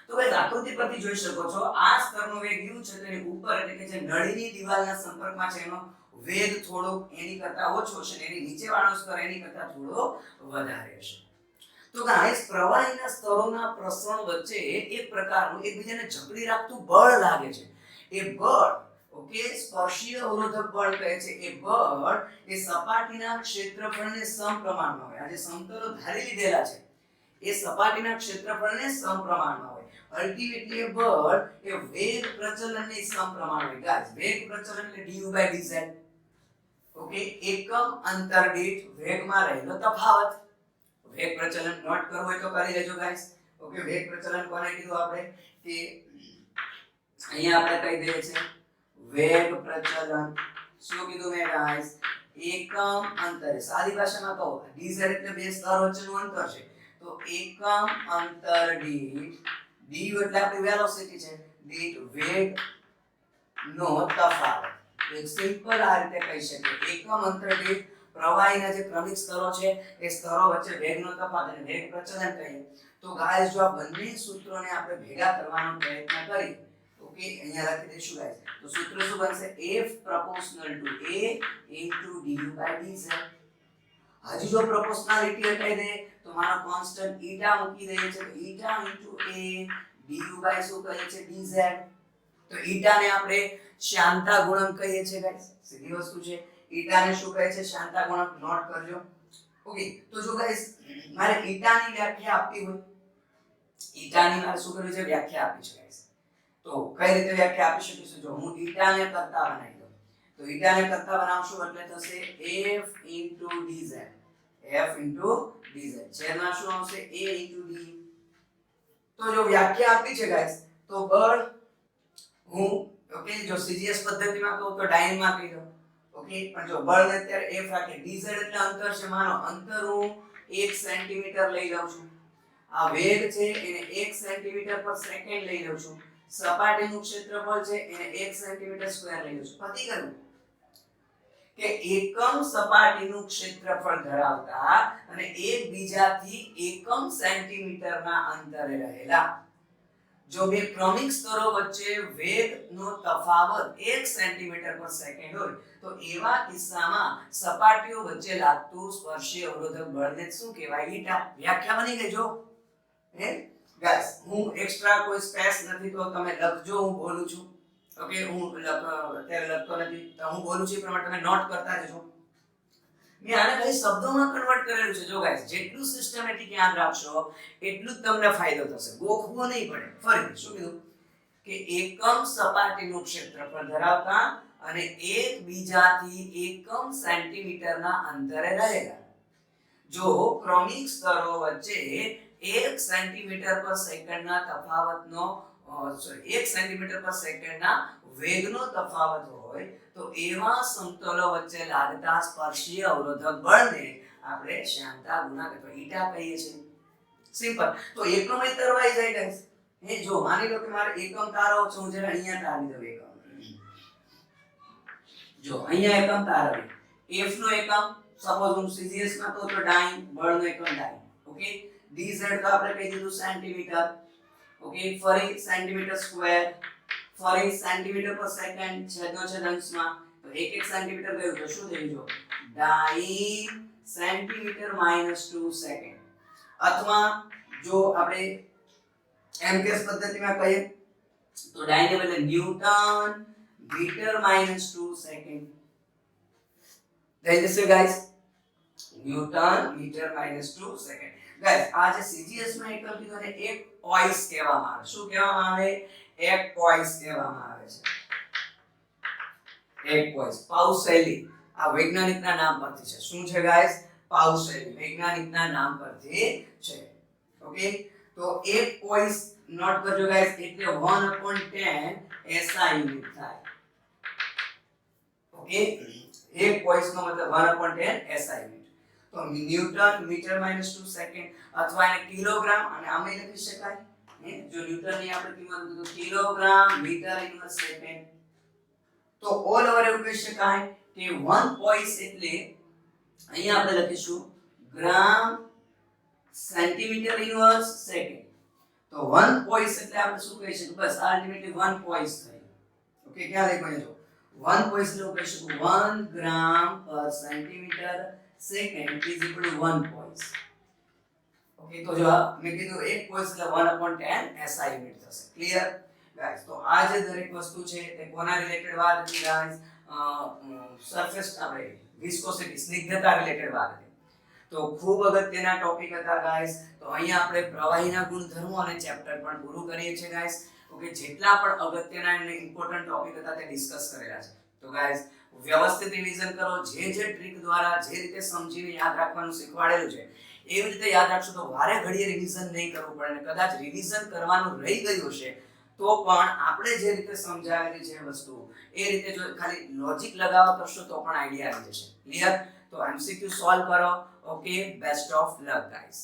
તો ગાઈસ આકૃતિ પરથી જોઈ શકો છો આ સ્તરનો વેગ u છે, તેની ઉપર એટલે કે જે નળીની દિવાલના સંપર્કમાં છે એનો વેગ થોડો એની કરતા ઓછો છે, એની નીચેવાળો સ્તર એની કરતા થોડો વધારે છે. તો ગાઈસ પ્રવાહીના સ્તરોના પ્રસરણ વચ્ચે એક પ્રકારનું એકબીજાને જકડી રાખતું બળ લાગે છે. એ બળ, ઓકે, સ્પર્શીય અવરોધક બળ કહે છે. એ બળ એ સપાટીના ક્ષેત્રફળને સમપ્રમાણમાં હોય. આ જે સમતલો ધારી લીધેલા છે એ સપાટીના ક્ષેત્રફળને સમપ્રમાણમાં હોય. અલ્ટિમેટલી એ બળ એ વેગ પ્રચલનની સમપ્રમાણ હોય. ગાઈસ વેગ પ્રચલન એટલે du/dz. ઓકે, એકમ અંતર દીઠ વેગમાં રહેલો તફાવત. વેગ પ્રચલન નોટ કરવું હોય તો કરી લેજો ગાઈસ. ઓકે, વેગ પ્રચલન કોને કીધું આપણે? કે અહીંયા આપણે કહી દઈએ છે વેગ પ્રચલન. શું કીધું મેં ગાઈસ? એકમ અંતરે. સાદી ભાષામાં કહો dz એટલે બે સ્તર વચ્ચેનું અંતર છે, તો એકમ અંતર દીઠ du એટલે આપણી વેલોસિટી છે, દીઠ વેગ નો તફાવત. એક સિમ્પલ આ રીતે કહી શકીએ, એકમ અંતર દીઠ પ્રવાહીના જે ક્રમિક સ્તરો છે એ સ્તરો વચ્ચે વેગનો તફાવત અને વેગ પ્રચલન કહીએ. તો ગાઈસ જો આ બંને સૂત્રોને આપણે ભેગા કરવાનો પ્રયત્ન કરીએ, ઓકે, અહીંયા લખી દઈશું ગાઈસ. તો સૂત્ર શું બનશે? F proportional to A into du/dz. હજી જો પ્રોપોર્શનાલિટી હટાવી દે તો મારો કોન્સ્ટન્ટ ઈટા મૂકી દઈએ છે, ઈટા into A du/ શું કહીએ છે? dz. તો ઈટા ને આપણે શ્યાનતા ગુણક કહીએ છીએ ગાઈસ. સીધી વસ્તુ છે. ઈટા ને શું કહે છે? શ્યાનતા ગુણક. નોટ કરજો. ઓકે, તો જો ગાઈસ મારે ઈટા ની વ્યાખ્યા આપવી હોય, ઈટા ની મારે શું કરવી છે? વ્યાખ્યા આપી છે ગાઈસ. તો કઈ રીતે વ્યાખ્યા આપી શકીશું? જો હું ઈટા ને કરતા બનાવી દઉં, તો ઈટાને કરતા બનાવશું એટલે થશે F dz. F dz છેદમાં શું આવશે A d. તો જો વ્યાખ્યા આપી છે ગાઈસ, તો બળ હું ઓકે જો સીજીએસ પદ્ધતિમાં કહું તો ડાયનમાં કહી દઉં ઓકે, પણ જો બળને અત્યારે F રાખે, dz એટલે અંતર છે, માનો અંતર હું 1 સેન્ટીમીટર લઈ લઉં છું, આ વેગ છે એને 1 સેન્ટીમીટર પર સેકન્ડ લઈ લઉં છું, સપાટીનું ક્ષેત્રફળ છે એને 1 સેન્ટીમીટર સ્ક્વેર લઈ લઉં છું. પતી ગયું કે એકમ સપાટીનું ક્ષેત્રફળ ધરાવતા અને એકબીજાથી એકમ સેન્ટીમીટરના અંતરે રહેલા જો બે ક્રમિક સ્તરો વચ્ચે વેગનો તફાવત 1 સેન્ટીમીટર પર સેકન્ડ હોય તો એવા કિસ્સામાં સપાટીઓ વચ્ચે લાગતું સ્પર્શી અવરોધક બળને શું કહેવાય? ઈટા. વ્યાખ્યા બની ગઈ જો હે ગાઈસ, હું એક્સ્ટ્રા કોઈ સ્પેસ નથી તો તમે લખજો, હું બોલું છું ઓકે, હું અત્યારે લખતો નથી તો હું બોલું છું એ પ્રમાણે તમે નોટ કરતા જજો. મેં આને ખાલી શબ્દોમાં કન્વર્ટ કરેલું છે. જો ગાઈસ, જેટલું સિસ્ટમેટિક યાદ રાખશો એટલું જ તમને ફાયદો થશે, ગોખવો નહીં પડે. ફરી શું કીધું કે એકમ સપાટીનું ક્ષેત્રફળ ધરાવતા અને એકબીજાથી એકમ સેન્ટીમીટરના અંતરે રહેલા જો ક્રમિક સ્તરો વચ્ચે 1 સેન્ટીમીટર પર સેકન્ડના તફાવતનો 1 સેન્ટીમીટર પર સેકન્ડના વેગનો તફાવત હોય તો એવા સમતલો વચ્ચે લાગતા સ્પર્શીય અવરોધક બળને આપણે શ્યામતા ગુણાંક અથવા ઈટા કહીએ છીએ. સિમ્પલ. તો એકમ એ તરવાઈ જાય ગાઈસ. હે જો માની લો કે મારે એકમ તારવો છે, હું જરા અહીંયા તારી દઉં એકમ. જો અહીંયા એકમ તારવી, F નો એકમ સપોઝ હું સીજીએસ માં કહું તો ડાઈન, બળનો એકમ ડાઈન ઓકે. dz તો આપણે કહી દીધું સેન્ટીમીટર ઓકે, ફરી સેન્ટીમીટર સ્ક્વેર, ફરી સેન્ટીમીટર પર સેકન્ડ, છેદનો છેદ અંશમાં તો 1 સેન્ટીમીટર ગયું તો શું થયું? જો ડાઈન સેન્ટીમીટર -2 સેકન્ડ. અથવા જો આપણે એમકેસ પદ્ધતિમાં કહીએ તો ડાઈન ને બદલે ન્યૂટન મીટર -2 સેકન્ડ થઈ જશે guys. Newton metre -2 second. Guys, આ જે સીજીએસ માં એકમ કીધું ને એક પોઈસ કહેવામાં આવે. શું કહેવામાં આવે? એક પોઈસ કહેવામાં આવે છે. એક પોઈસ. પાઉસેલી આ વૈજ્ઞાનિકના નામ પરથી છે. શું છે ગાઈસ? પાઉસેલી વૈજ્ઞાનિકના નામ પરથી છે ઓકે. તો એક પોઈસ નોટ કરજો ગાઈસ, એટલે 1/10 SI યુનિટ થાય ઓકે. એક પોઈસ નો મતલબ 1/10 SI યુનિટ. તો ન્યૂટન મીટર -2 સેકન્ડ અથવા એને કિલોગ્રામ અને આમે લખી શકાય જો ન્યૂટન ની આપણે કિંમત તો કિલોગ્રામ મીટર ઇન્વર્સ સેકન્ડ. તો ઓલ ઓવર એવું કહી શકાય કે 1 પોઈસ એટલે અહીંયા આપણે લખીશું ગ્રામ સેન્ટીમીટર ઇન્વર્સ સેકન્ડ. તો 1 પોઈસ એટલે આપણે શું કહી શકીએ? બસ અલ્ટિમેટલી 1 પોઈસ થઈ ઓકે. ક્યાં લખ્યું જો 1 પોઈસ એટલે હું કહી શકું 1 gram per centimetre second is equal to 1 poise okay. તો જો મેં કીધું એક પોઈસ એટલે 1/10 SI યુનિટ થશે. Clear guys? તો આ જે દરેક વસ્તુ છે તે કોના રિલેટેડ વાત હતી ગાઈસ? સરફેસ આપણે વિસ્કોસિટી સ્નિગ્ધતા રિલેટેડ વાત હતી. તો ખૂબ અગત્યના ટોપિક હતા ગાઈસ. તો અહીંયા આપણે પ્રવાહીના ગુણધર્મો અને ચેપ્ટર પણ પૂરું કરીએ છીએ ગાઈસ ઓકે. જેટલા પણ અગત્યના અને ઇમ્પોર્ટન્ટ ટોપિક હતા તે ડિસ્કસ કરેલા છે. તો ગાઈસ, વ્યવસ્થિત રિવિઝન કરો. જે ટ્રીક દ્વારા જે રીતે સમજીને યાદ રાખવાનું શીખવાડેલું છે એવી રીતે યાદ રાખશો તો વારે ઘડીએ રિવિઝન નહીં કરવું પડે. અને કદાચ રિવિઝન કરવાનું રહી ગયું હશે તો પણ આપણે જે રીતે સમજાવેલી છે વસ્તુ એ રીતે જો ખાલી લોજિક લગાવવા કરશો તો પણ આઈડિયા આવી જશે. ક્લિયર? તો એમસીક્યુ સોલ્વ કરો okay. Best of luck guys.